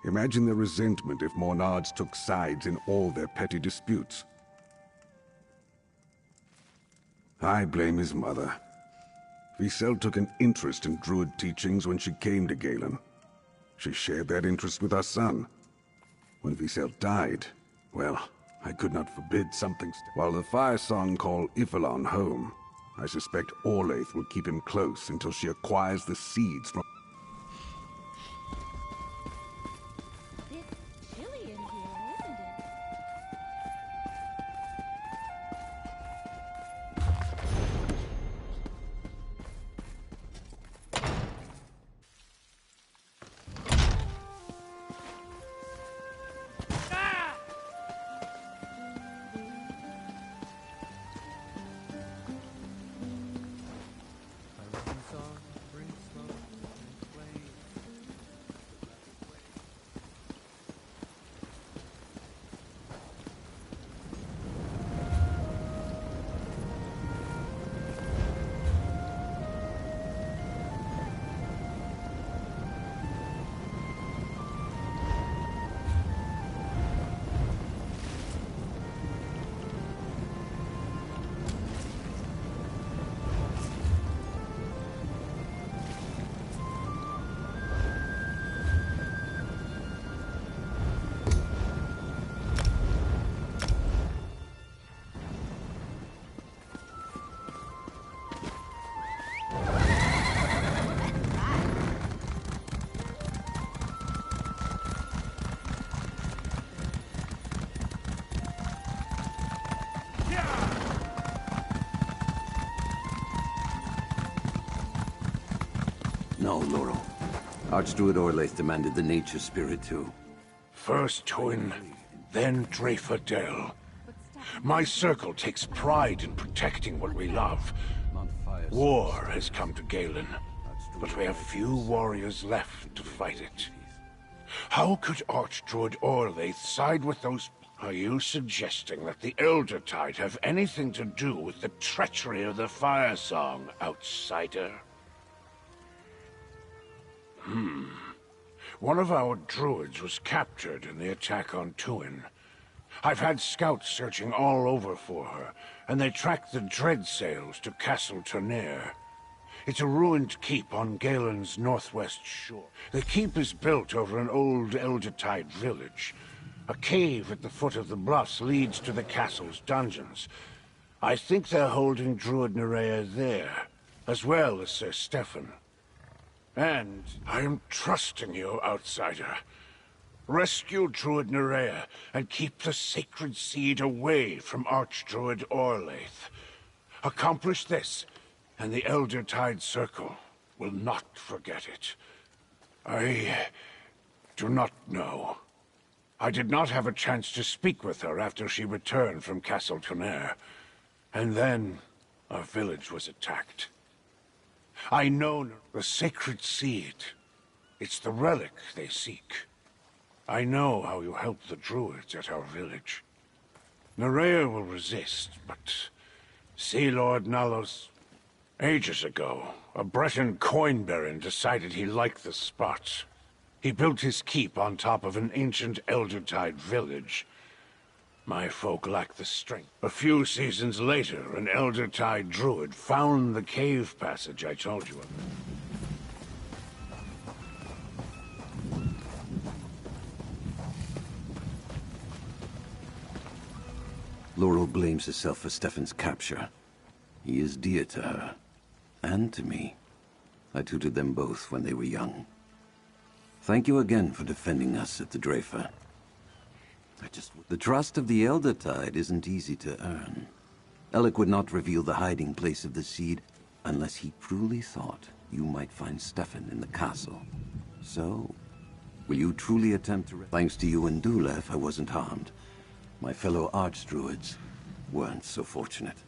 Imagine their resentment if Mornards took sides in all their petty disputes. I blame his mother. Visel took an interest in druid teachings when she came to Galen. She shared that interest with our son. When Visel died, well, I could not forbid something. While the Firesong call Ifilon home, I suspect Orlaith will keep him close until she acquires the seeds from... It's chilly in here, isn't it? No, Laurel. Archdruid Orlaith demanded the nature spirit too. First Twin, then Dreyfordel. My circle takes pride in protecting what we love. War has come to Galen, but we have few warriors left to fight it. How could Archdruid Orlaith side with those... Are you suggesting that the Eldertide have anything to do with the treachery of the Firesong, outsider? One of our druids was captured in the attack on Tuin. I've had scouts searching all over for her, and they tracked the dread sails to Castle Turnier. It's a ruined keep on Galen's northwest shore. The keep is built over an old Eldertide village. A cave at the foot of the bluffs leads to the castle's dungeons. I think they're holding Druid Nerea there, as well as Sir Stefan. And I am trusting you, outsider. Rescue Druid Nerea and keep the sacred seed away from Archdruid Orlaith. Accomplish this, and the Eldertide Circle will not forget it. I do not know. I did not have a chance to speak with her after she returned from Castle Turnier. And then our village was attacked. I know the sacred seed. It's the relic they seek. I know how you helped the druids at our village. Nerea will resist, but Sea Lord Nalos... Ages ago, a Breton coin baron decided he liked the spot. He built his keep on top of an ancient Eldertide village. My folk lacked the strength. A few seasons later, an Eldertide druid found the cave passage I told you of. Laurel blames herself for Stefan's capture. He is dear to her. And to me. I tutored them both when they were young. Thank you again for defending us at the Drafer. The trust of the Eldertide isn't easy to earn. Alec would not reveal the hiding place of the seed unless he truly thought you might find Stefan in the castle. So, will you truly attempt to... Thanks to you and Dulev, I wasn't harmed. My fellow Archdruids weren't so fortunate.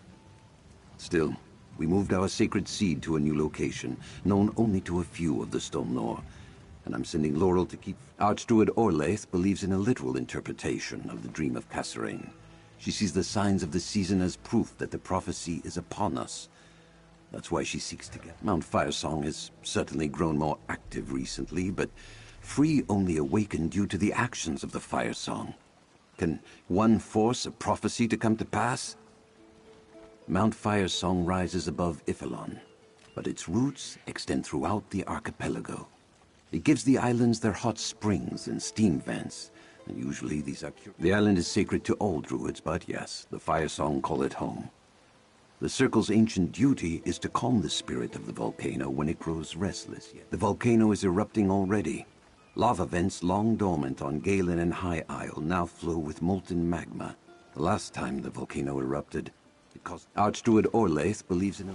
Still, we moved our sacred seed to a new location, known only to a few of the Stonelore. And I'm sending Laurel to keep... Archdruid Orlaith believes in a literal interpretation of the dream of Kasserine. She sees the signs of the season as proof that the prophecy is upon us. That's why she seeks to get... Mount Firesong has certainly grown more active recently, but Free only awakened due to the actions of the Firesong. Can one force a prophecy to come to pass? Mount Firesong rises above Ifelon, but its roots extend throughout the archipelago. It gives the islands their hot springs and steam vents, and usually these are... The island is sacred to all druids, but yes, the Firesong call it home. The Circle's ancient duty is to calm the spirit of the volcano when it grows restless. The volcano is erupting already. Lava vents long dormant on Galen and High Isle now flow with molten magma. The last time the volcano erupted, it caused... Archdruid Orlaith believes in a...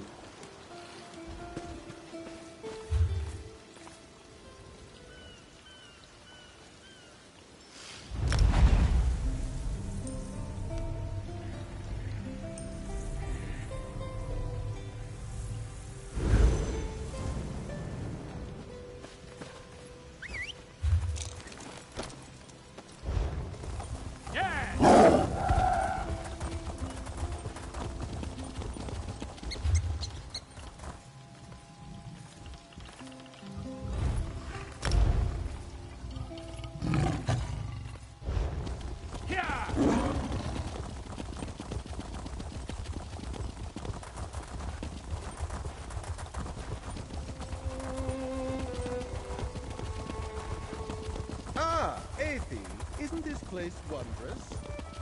Isn't this place wondrous?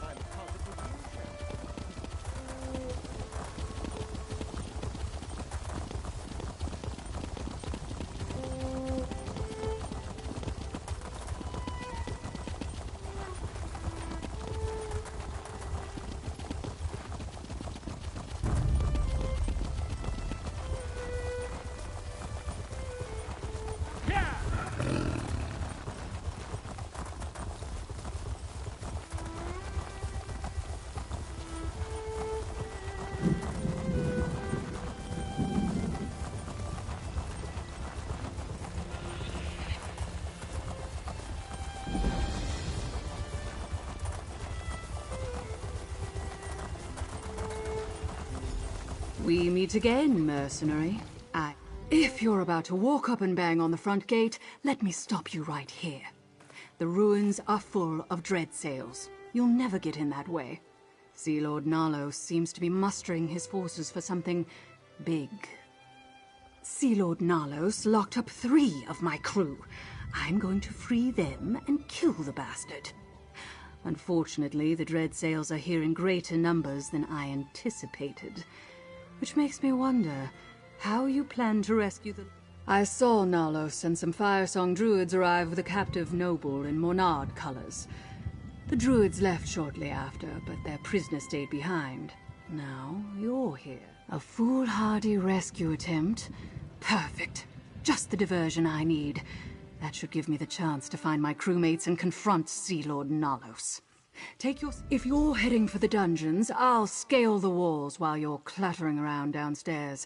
I'm positive we meet again, mercenary. If you're about to walk up and bang on the front gate, let me stop you right here. The ruins are full of dread sails. You'll never get in that way. Sea Lord Nalos seems to be mustering his forces for something big. Sea Lord Nalos locked up 3 of my crew. I'm going to free them and kill the bastard. Unfortunately, the dread sails are here in greater numbers than I anticipated. Which makes me wonder how you plan to rescue the... I saw Nalos and some Firesong druids arrive with a captive noble in Monard colors. The druids left shortly after, but their prisoner stayed behind. Now you're here. A foolhardy rescue attempt? Perfect. Just the diversion I need. That should give me the chance to find my crewmates and confront Sea Lord Nalos. If you're heading for the dungeons, I'll scale the walls while you're clattering around downstairs.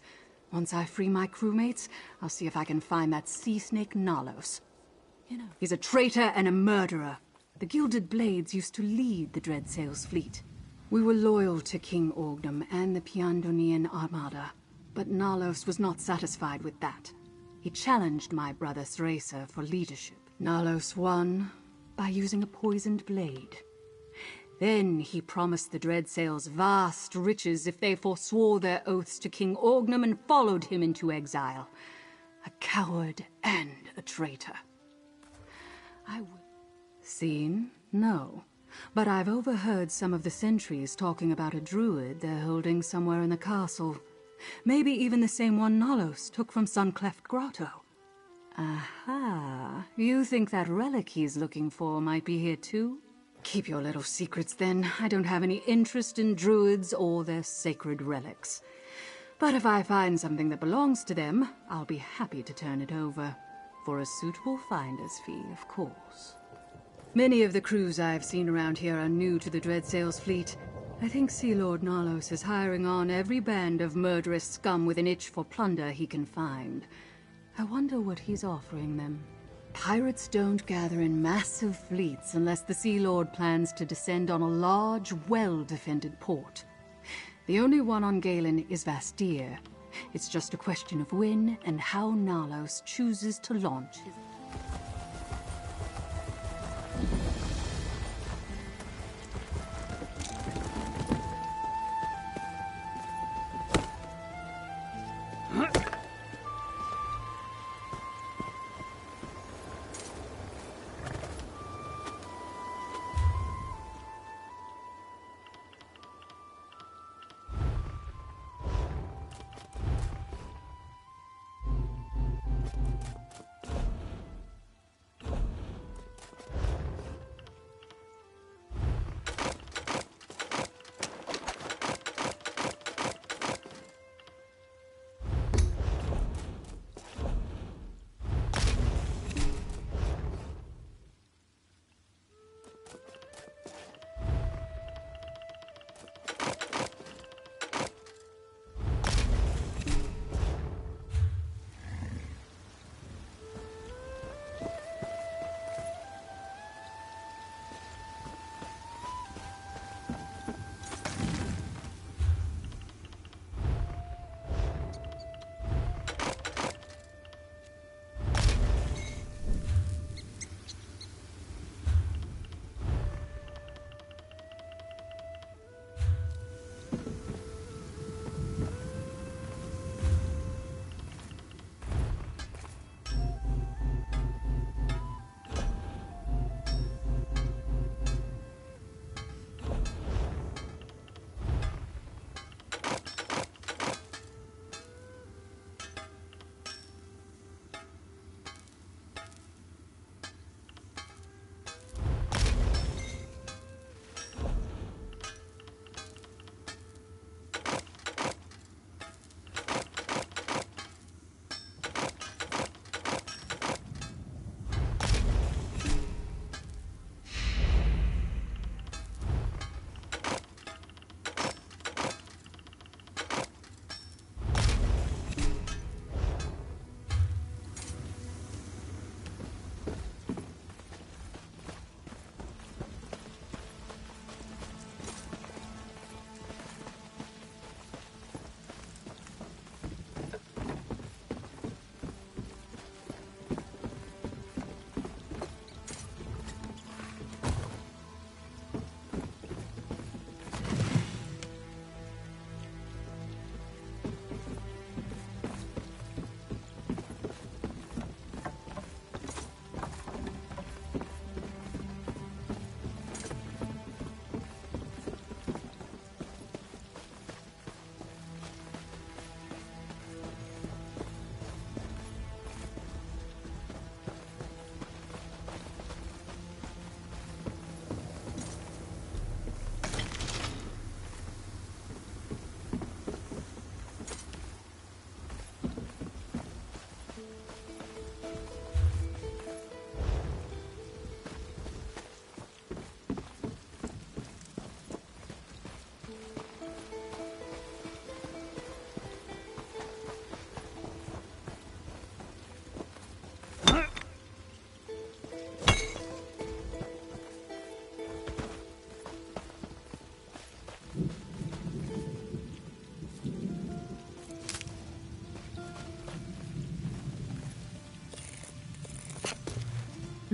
Once I free my crewmates, I'll see if I can find that sea snake Nalos. He's a traitor and a murderer. The Gilded Blades used to lead the Dreadsails fleet. We were loyal to King Orgnum and the Piandonian Armada, but Nalos was not satisfied with that. He challenged my brother Thracer for leadership. Nalos won by using a poisoned blade. Then he promised the Dreadsails vast riches if they forswore their oaths to King Orgnum and followed him into exile. A coward and a traitor. Seen? No. But I've overheard some of the sentries talking about a druid they're holding somewhere in the castle. Maybe even the same one Nalos took from Suncleft Grotto. Aha. You think that relic he's looking for might be here too? Keep your little secrets then. I don't have any interest in druids or their sacred relics. But if I find something that belongs to them, I'll be happy to turn it over. For a suitable finder's fee, of course. Many of the crews I've seen around here are new to the Dreadsails fleet. I think Sea Lord Nalos is hiring on every band of murderous scum with an itch for plunder he can find. I wonder what he's offering them. Pirates don't gather in massive fleets unless the Sea Lord plans to descend on a large, well-defended port. The only one on Galen is Vastir. It's just a question of when and how Nalos chooses to launch his...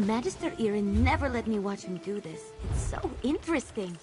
Magister Irin never let me watch him do this. It's so interesting.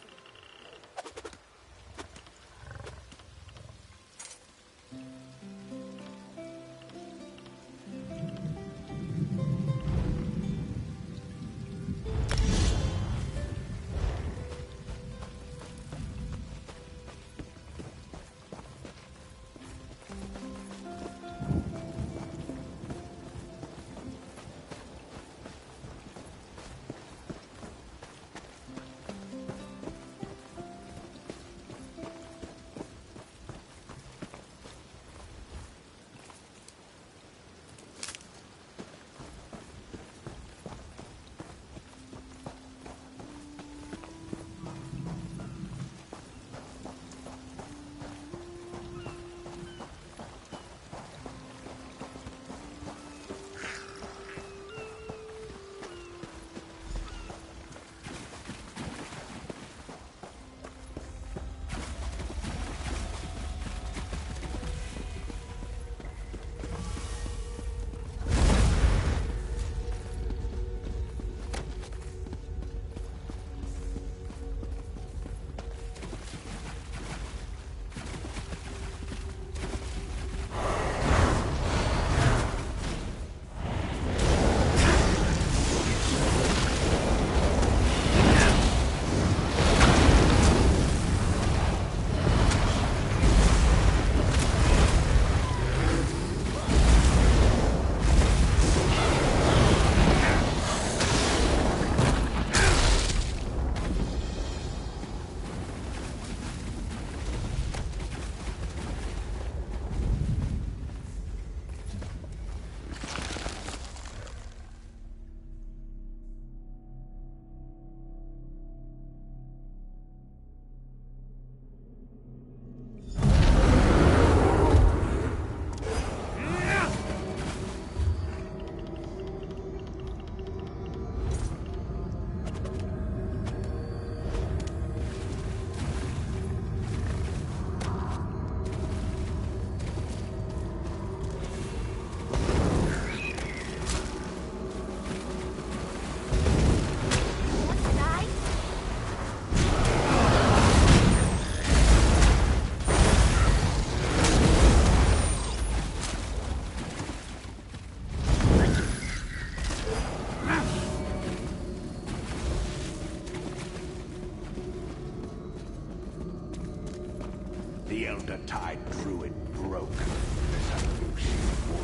The Elder Tide Druid broke this unleashed war.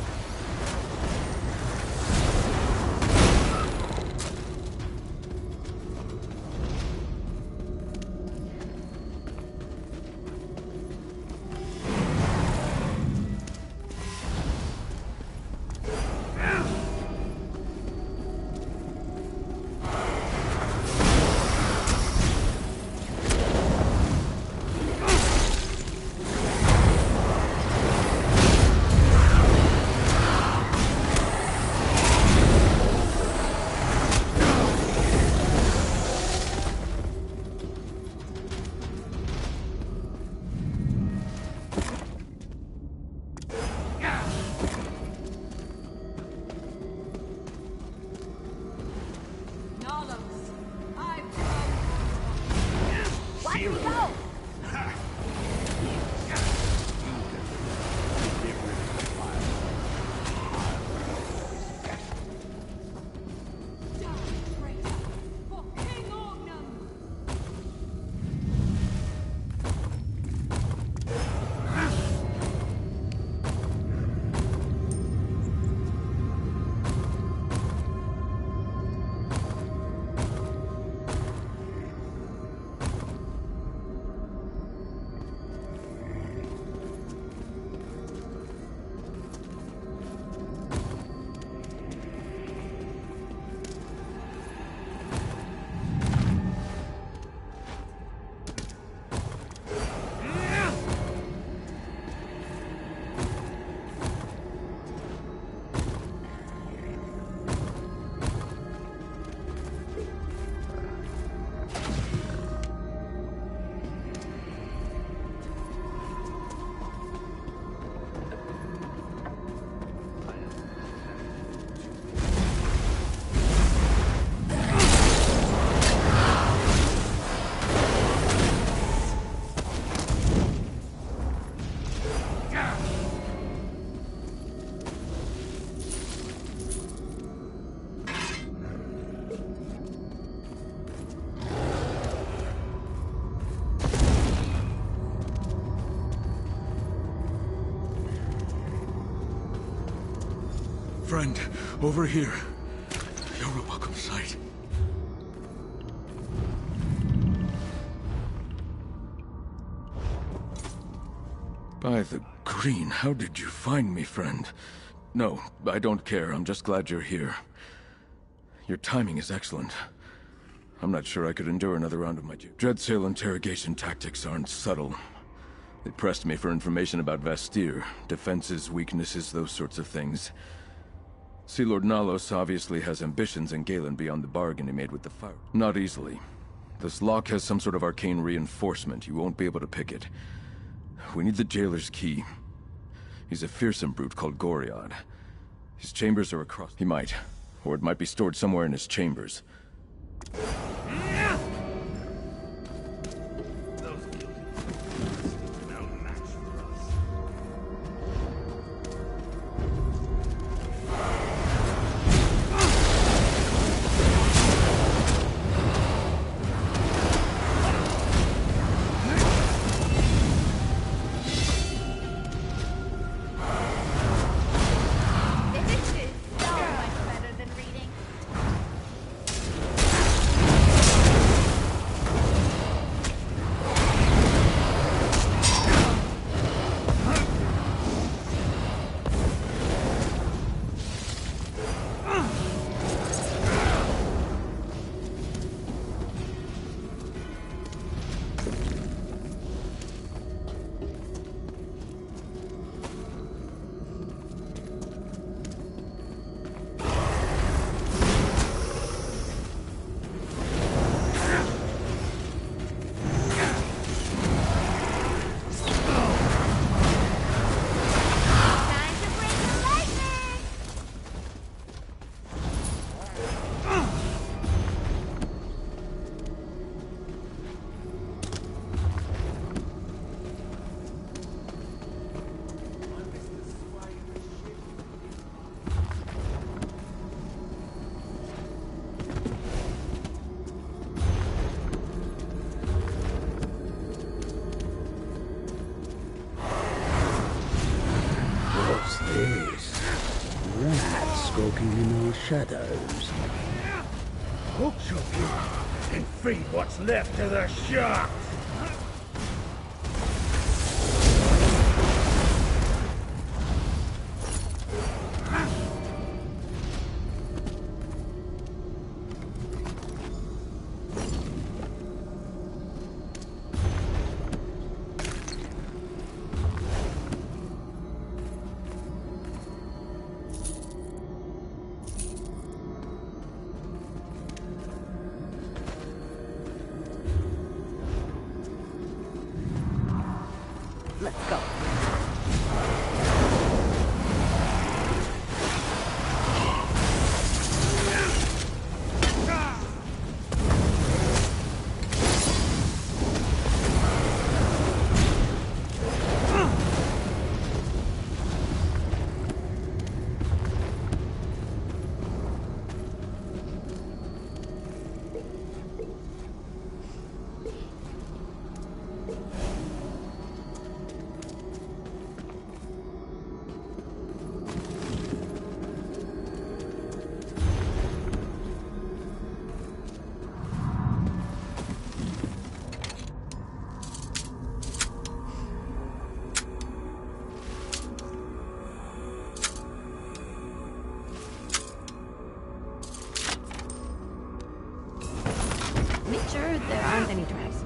friend. Over here. You're a welcome sight. By the green, how did you find me, friend? No, I don't care. I'm just glad you're here. Your timing is excellent. I'm not sure I could endure another round of my Dreadsail interrogation tactics aren't subtle. They pressed me for information about Vastir, defenses, weaknesses, those sorts of things. Sea Lord Nalos obviously has ambitions in Galen beyond the bargain he made with the Fire. Not easily. This lock has some sort of arcane reinforcement. You won't be able to pick it. We need the jailer's key. He's a fearsome brute called Goriad. His chambers are across... He might. Or it might be stored somewhere in his chambers. Shadows. Hook you and feed what's left to the sharks. Let's go. Make sure there aren't any traps.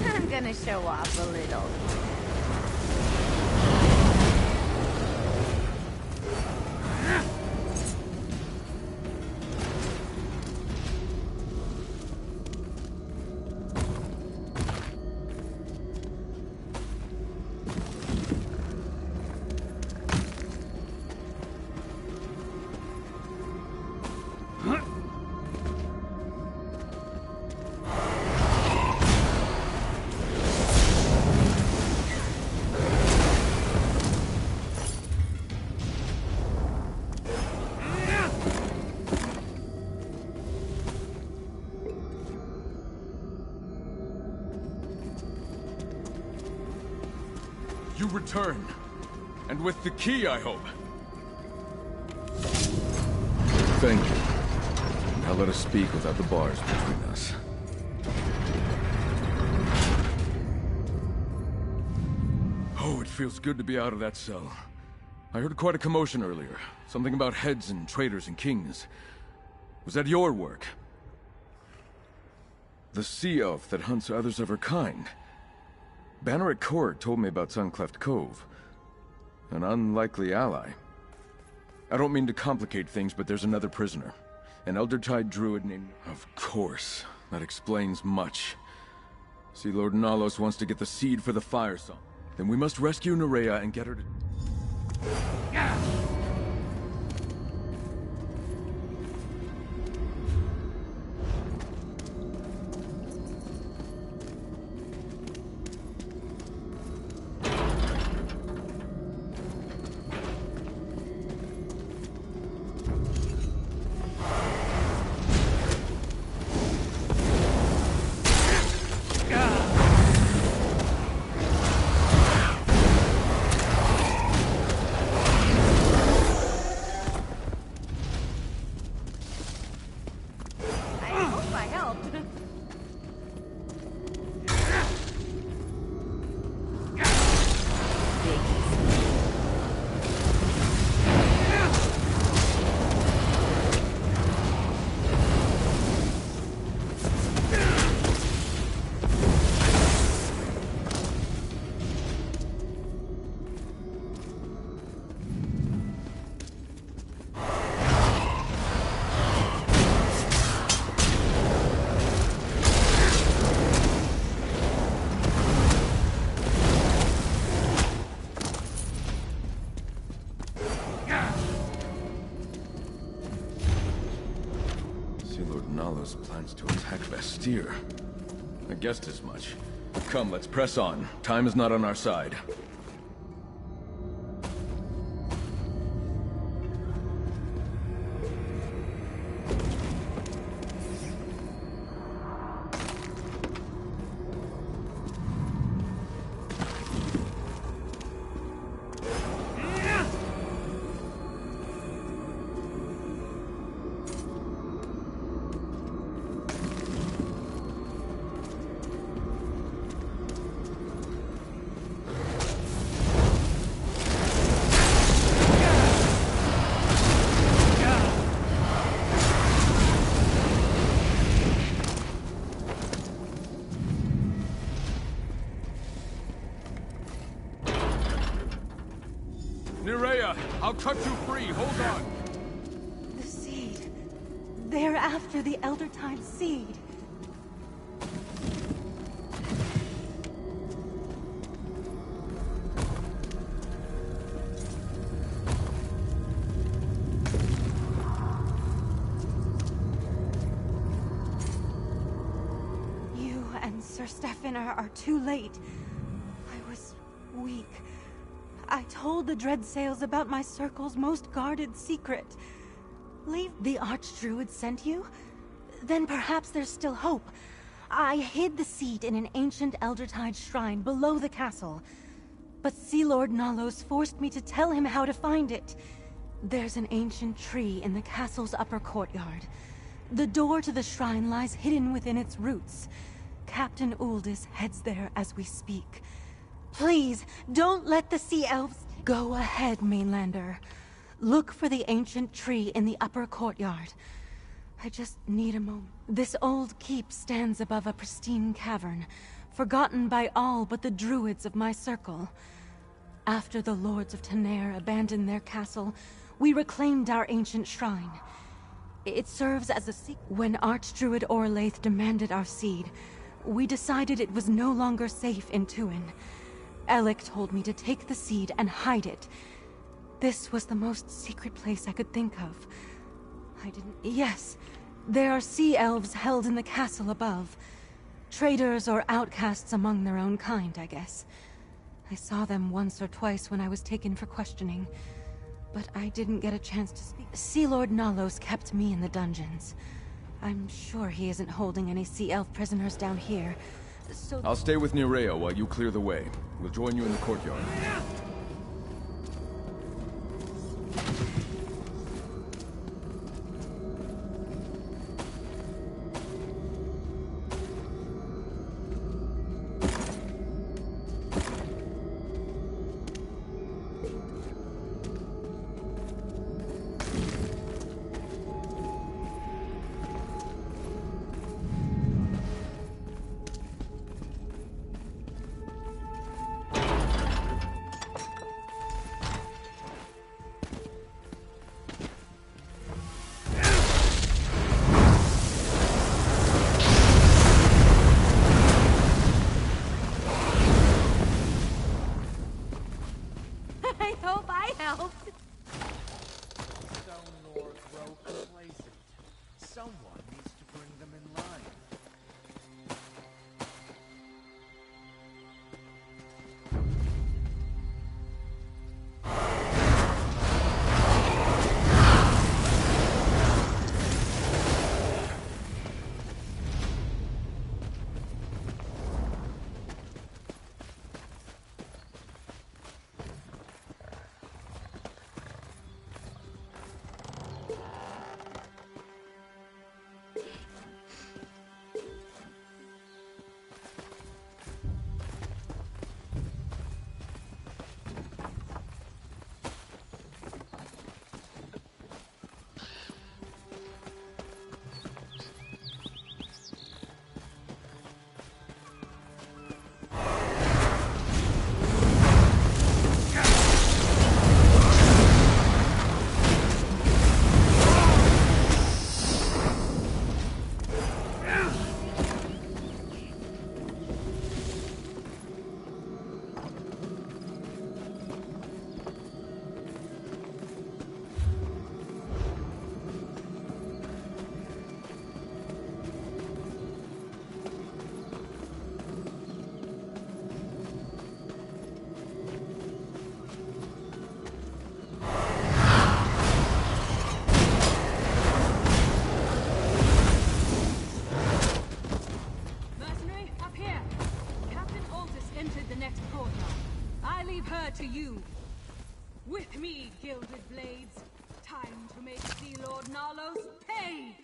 I'm gonna show off a little. you return. And with the key, I hope. Thank you. Now let us speak without the bars between us. Oh, it feels good to be out of that cell. I heard quite a commotion earlier. Something about heads and traitors and kings. Was that your work? The sea elf that hunts others of her kind. Banner at Court told me about Suncleft Cove. An unlikely ally. I don't mean to complicate things, but there's another prisoner. An Eldertide druid named... Of course. That explains much. See, Lord Nalos wants to get the seed for the Firesong. Then we must rescue Nerea and get her to... Plans to attack Vestir. I guessed as much. Come, let's press on. Time is not on our side. Nerea, I'll cut you free. Hold on. The seed. They're after the Eldertide seed. You and Sir Stefan are too late. I was weak. I told the Dreadsails about my circle's most guarded secret. Leave the Archdruid sent you? Then perhaps there's still hope. I hid the seed in an ancient Eldertide shrine below the castle. But Sea Lord Nalos forced me to tell him how to find it. There's an ancient tree in the castle's upper courtyard. The door to the shrine lies hidden within its roots. Captain Uldis heads there as we speak. Please, don't let the Sea Elves... Go ahead, Mainlander. Look for the ancient tree in the upper courtyard. I just need a moment. This old keep stands above a pristine cavern, forgotten by all but the druids of my circle. After the lords of Tenair abandoned their castle, we reclaimed our ancient shrine. It serves as a secret. When Archdruid Orlaith demanded our seed, we decided it was no longer safe in Tuin. Alec told me to take the seed and hide it. This was the most secret place I could think of. I didn't... Yes, there are sea elves held in the castle above. Traitors or outcasts among their own kind, I guess. I saw them once or twice when I was taken for questioning, but I didn't get a chance to speak. Sea Lord Nalos kept me in the dungeons. I'm sure he isn't holding any sea elf prisoners down here, So I'll stay with Nereo while you clear the way. We'll join you in the courtyard. I hope I helped. Stone Lords grow complacent. Someone needs to bring them in line. Mercenary, up here! Captain Altus entered the next courtyard. I leave her to you. With me, gilded blades. Time to make Sea Lord Nalos pay!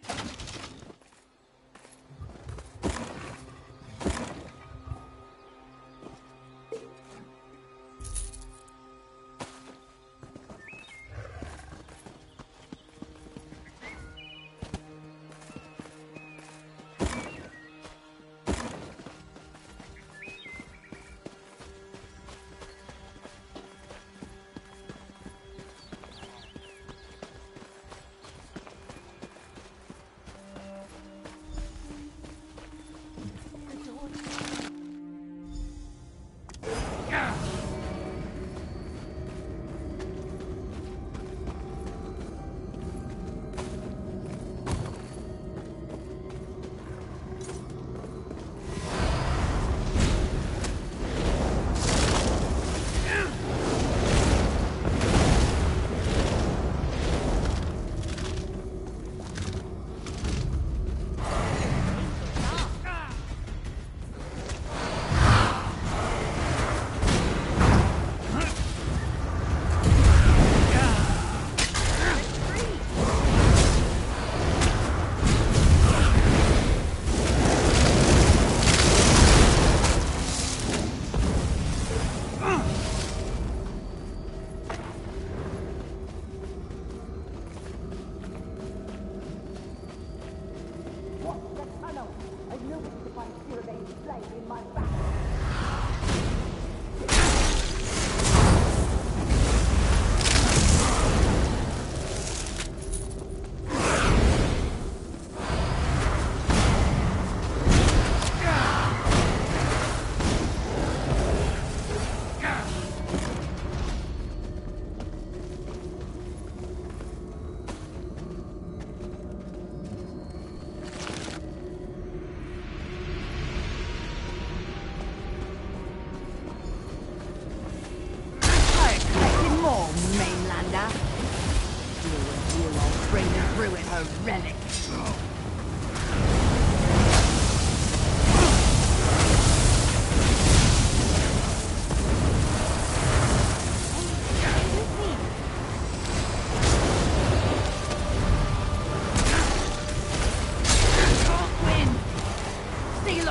Relic.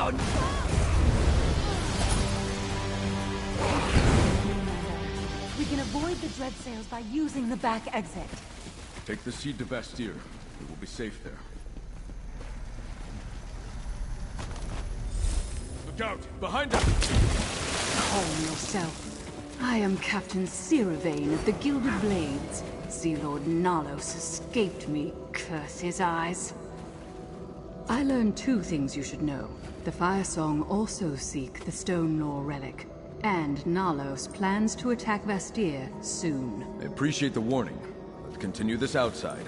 son! We can avoid the dread sails by using the back exit. Take the seed to Bastille. We will be safe there. Look out! Behind us! Calm yourself. I am Captain Siravane of the Gilded Blades. Sea Lord Nalos escaped me, curse his eyes. I learned two things you should know. The Firesong also seek the Stone Lore relic, and Nalos plans to attack Bastille soon. I appreciate the warning. Let's continue this outside.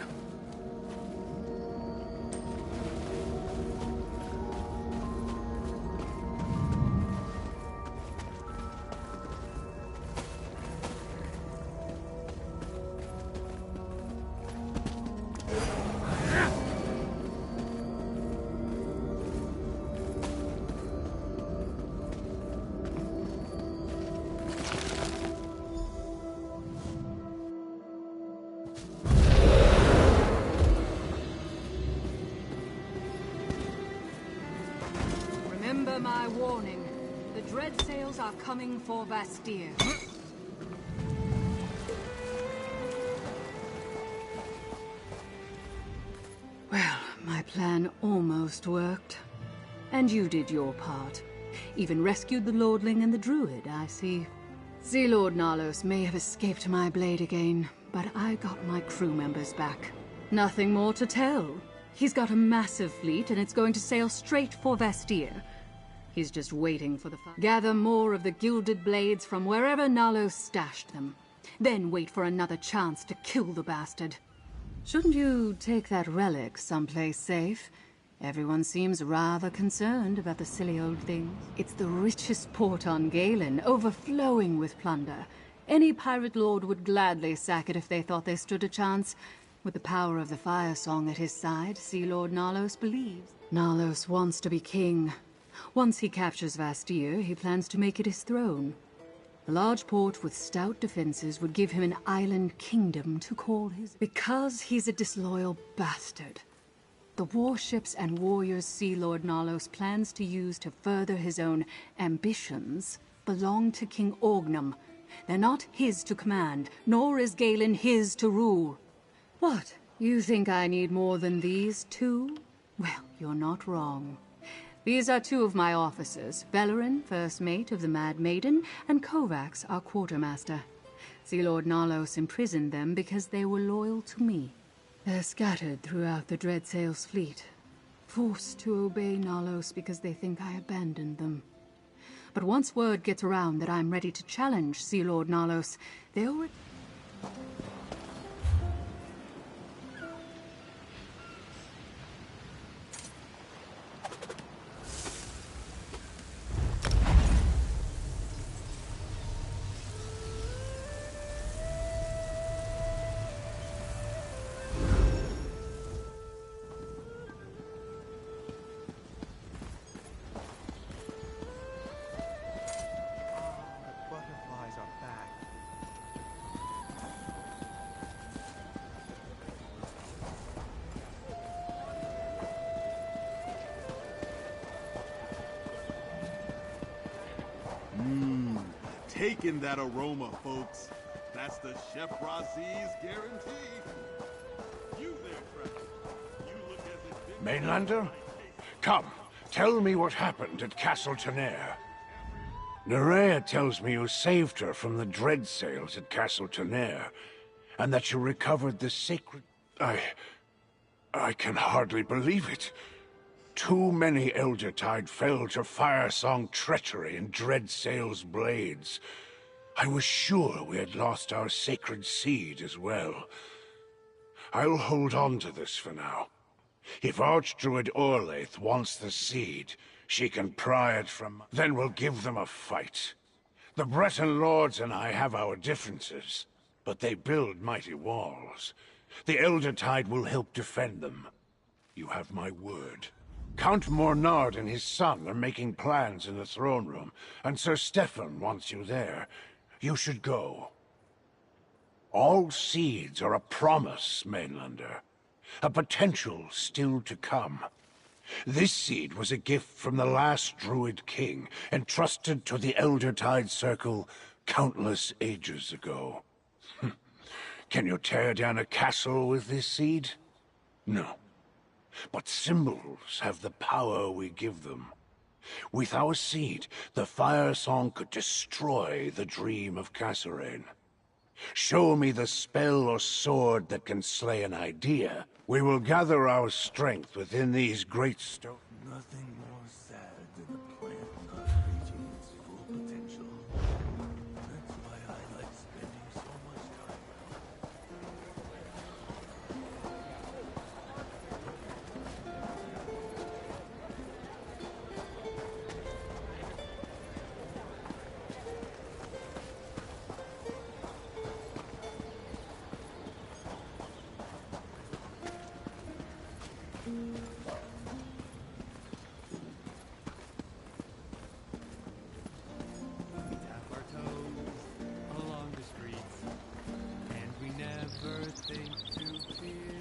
Remember my warning. The dread sails are coming for Bastille. Well, my plan almost worked. And you did your part. Even rescued the Lordling and the Druid, I see. Sea Lord Nalos may have escaped my blade again, but I got my crew members back. Nothing more to tell. He's got a massive fleet, and it's going to sail straight for Bastille. He's just waiting for the gather more of the Gilded Blades from wherever Nalos stashed them. Then wait for another chance to kill the bastard. Shouldn't you take that relic someplace safe? Everyone seems rather concerned about the silly old things. It's the richest port on Galen, overflowing with plunder. Any pirate lord would gladly sack it if they thought they stood a chance. With the power of the Firesong at his side, Sea Lord Nalos believes. Nalos wants to be king. Once he captures Bastille, he plans to make it his throne. A large port with stout defenses would give him an island kingdom to call his... Because he's a disloyal bastard. The warships and warriors Sea Lord Nalos plans to use to further his own ambitions belong to King Orgnum. They're not his to command, nor is Galen his to rule. What? You think I need more than these two? Well, you're not wrong. These are two of my officers, Velerin, first mate of the Mad Maiden, and Kovacs, our quartermaster. Sea Lord Nalos imprisoned them because they were loyal to me. They're scattered throughout the Dreadsail's fleet, forced to obey Nalos because they think I abandoned them. But once word gets around that I'm ready to challenge Sea Lord Nalos, they'll... Taking that aroma, folks. That's the Chef Razi's guarantee. You there, Trevor. You look as if... Mainlander? Come, tell me what happened at Castle Tonnerre. Nerea tells me you saved her from the dread sails at Castle Tonnerre, and that you recovered the sacred... I can hardly believe it. Too many Eldertide fell to Firesong treachery and Dreadsail's blades. I was sure we had lost our sacred seed as well. I'll hold on to this for now. If Archdruid Orlaith wants the seed, she can pry it from... Then we'll give them a fight. The Breton lords and I have our differences, but they build mighty walls. The Eldertide will help defend them. You have my word. Count Mornard and his son are making plans in the throne room, and Sir Stefan wants you there. You should go. All seeds are a promise, Mainlander. A potential still to come. This seed was a gift from the last Druid king, entrusted to the Eldertide Circle countless ages ago. Can you tear down a castle with this seed? No. But symbols have the power we give them. With our seed, the Firesong could destroy the dream of Kasserine. Show me the spell or sword that can slay an idea. We will gather our strength within these great stones. Nothing more sad than the plant not reaching its full potential. That's why I like spending so much time.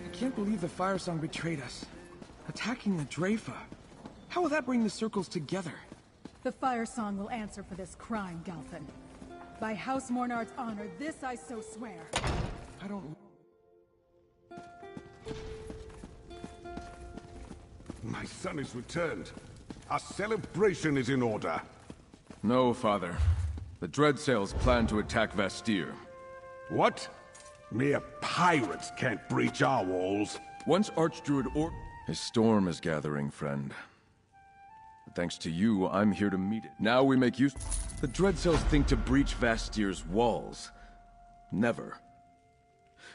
I can't believe the Firesong betrayed us. Attacking the Drafa. How will that bring the circles together? The Firesong will answer for this crime, Galpin. By House Mornard's honor, this I so swear. I don't... My son is returned. Our celebration is in order. No, Father. The Dreadsails plan to attack Vastir. What? Mere pirates can't breach our walls. Once Archdruid or... A storm is gathering, friend. But thanks to you, I'm here to meet it. Now we make use... The Dreadsails think to breach Vastir's walls. Never.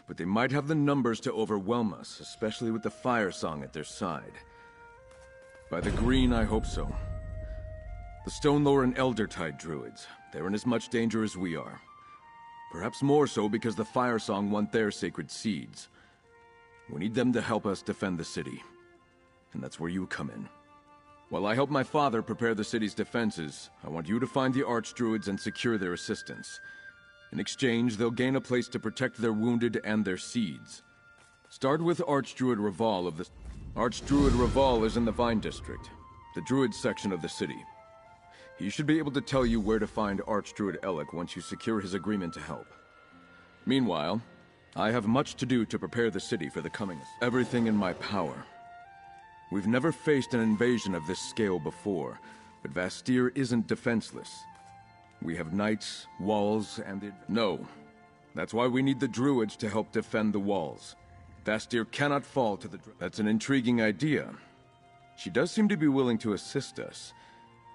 But they might have the numbers to overwhelm us, especially with the Firesong at their side. By the green, I hope so. The Stonelore and Eldertide druids, they're in as much danger as we are. Perhaps more so because the Firesong want their sacred seeds. We need them to help us defend the city. And that's where you come in. While I help my father prepare the city's defenses, I want you to find the Archdruids and secure their assistance. In exchange, they'll gain a place to protect their wounded and their seeds. Start with Archdruid Raval of the... Archdruid Raval is in the Vine District, the Druid section of the city. He should be able to tell you where to find Archdruid Elec once you secure his agreement to help. Meanwhile, I have much to do to prepare the city for the coming. Everything in my power. We've never faced an invasion of this scale before, but Vastir isn't defenseless. We have knights, walls, and... No. That's why we need the druids to help defend the walls. Vastir cannot fall to the... That's an intriguing idea. She does seem to be willing to assist us.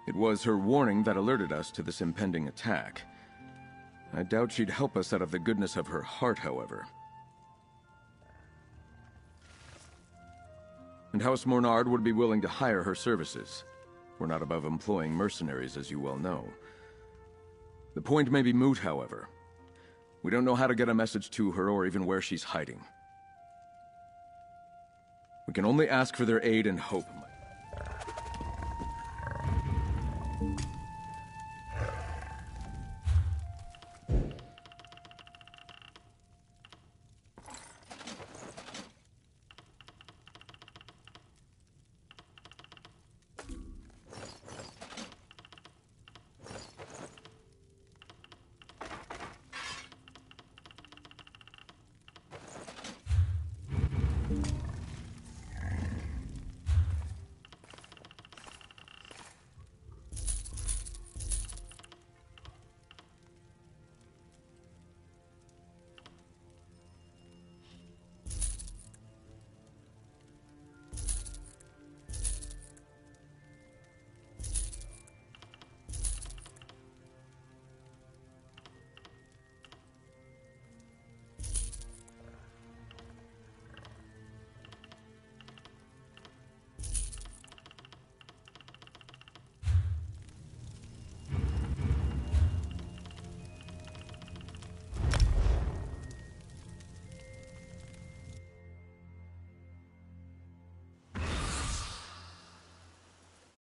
It was her warning that alerted us to this impending attack. I doubt she'd help us out of the goodness of her heart, however. And House Mornard would be willing to hire her services. We're not above employing mercenaries, as you well know. The point may be moot, however. We don't know how to get a message to her or even where she's hiding. We can only ask for their aid and hope,